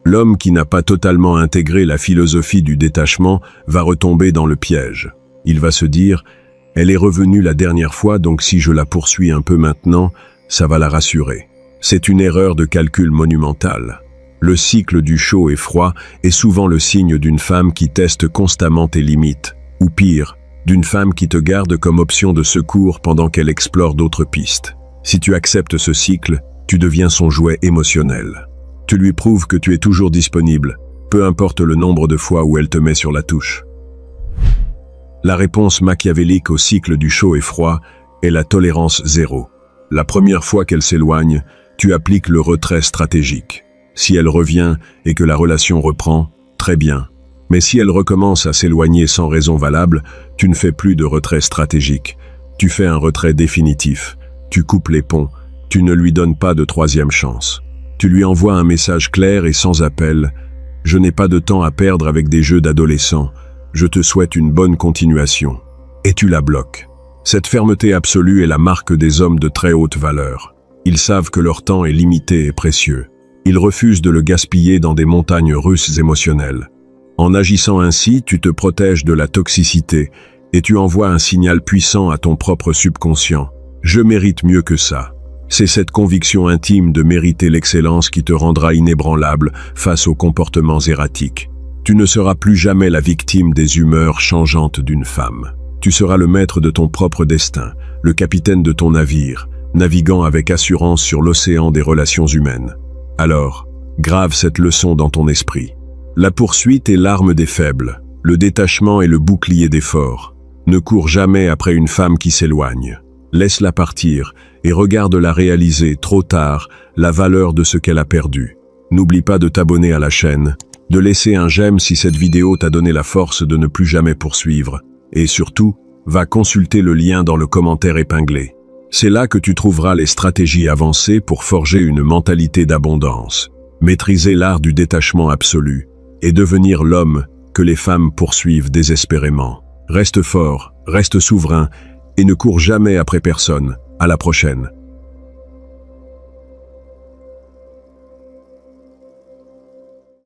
L'homme qui n'a pas totalement intégré la philosophie du détachement va retomber dans le piège. Il va se dire « Elle est revenue la dernière fois, donc si je la poursuis un peu maintenant, ça va la rassurer ». C'est une erreur de calcul monumentale. Le cycle du chaud et froid est souvent le signe d'une femme qui teste constamment tes limites, ou pire, d'une femme qui te garde comme option de secours pendant qu'elle explore d'autres pistes. Si tu acceptes ce cycle, tu deviens son jouet émotionnel. Tu lui prouves que tu es toujours disponible, peu importe le nombre de fois où elle te met sur la touche. La réponse machiavélique au cycle du chaud et froid est la tolérance zéro. La première fois qu'elle s'éloigne, tu appliques le retrait stratégique. Si elle revient et que la relation reprend, très bien. Mais si elle recommence à s'éloigner sans raison valable, tu ne fais plus de retrait stratégique. Tu fais un retrait définitif. Tu coupes les ponts. Tu ne lui donnes pas de troisième chance. Tu lui envoies un message clair et sans appel. « Je n'ai pas de temps à perdre avec des jeux d'adolescents. Je te souhaite une bonne continuation. » Et tu la bloques. Cette fermeté absolue est la marque des hommes de très haute valeur. Ils savent que leur temps est limité et précieux. Ils refusent de le gaspiller dans des montagnes russes émotionnelles. En agissant ainsi, tu te protèges de la toxicité et tu envoies un signal puissant à ton propre subconscient. « Je mérite mieux que ça ». C'est cette conviction intime de mériter l'excellence qui te rendra inébranlable face aux comportements erratiques. Tu ne seras plus jamais la victime des humeurs changeantes d'une femme. Tu seras le maître de ton propre destin, le capitaine de ton navire, naviguant avec assurance sur l'océan des relations humaines. Alors, grave cette leçon dans ton esprit. La poursuite est l'arme des faibles, le détachement est le bouclier des forts. Ne cours jamais après une femme qui s'éloigne. Laisse-la partir et regarde-la réaliser, trop tard, la valeur de ce qu'elle a perdu. N'oublie pas de t'abonner à la chaîne, de laisser un j'aime si cette vidéo t'a donné la force de ne plus jamais poursuivre. Et surtout, va consulter le lien dans le commentaire épinglé. C'est là que tu trouveras les stratégies avancées pour forger une mentalité d'abondance, maîtriser l'art du détachement absolu et devenir l'homme que les femmes poursuivent désespérément. Reste fort, reste souverain et ne cours jamais après personne. À la prochaine.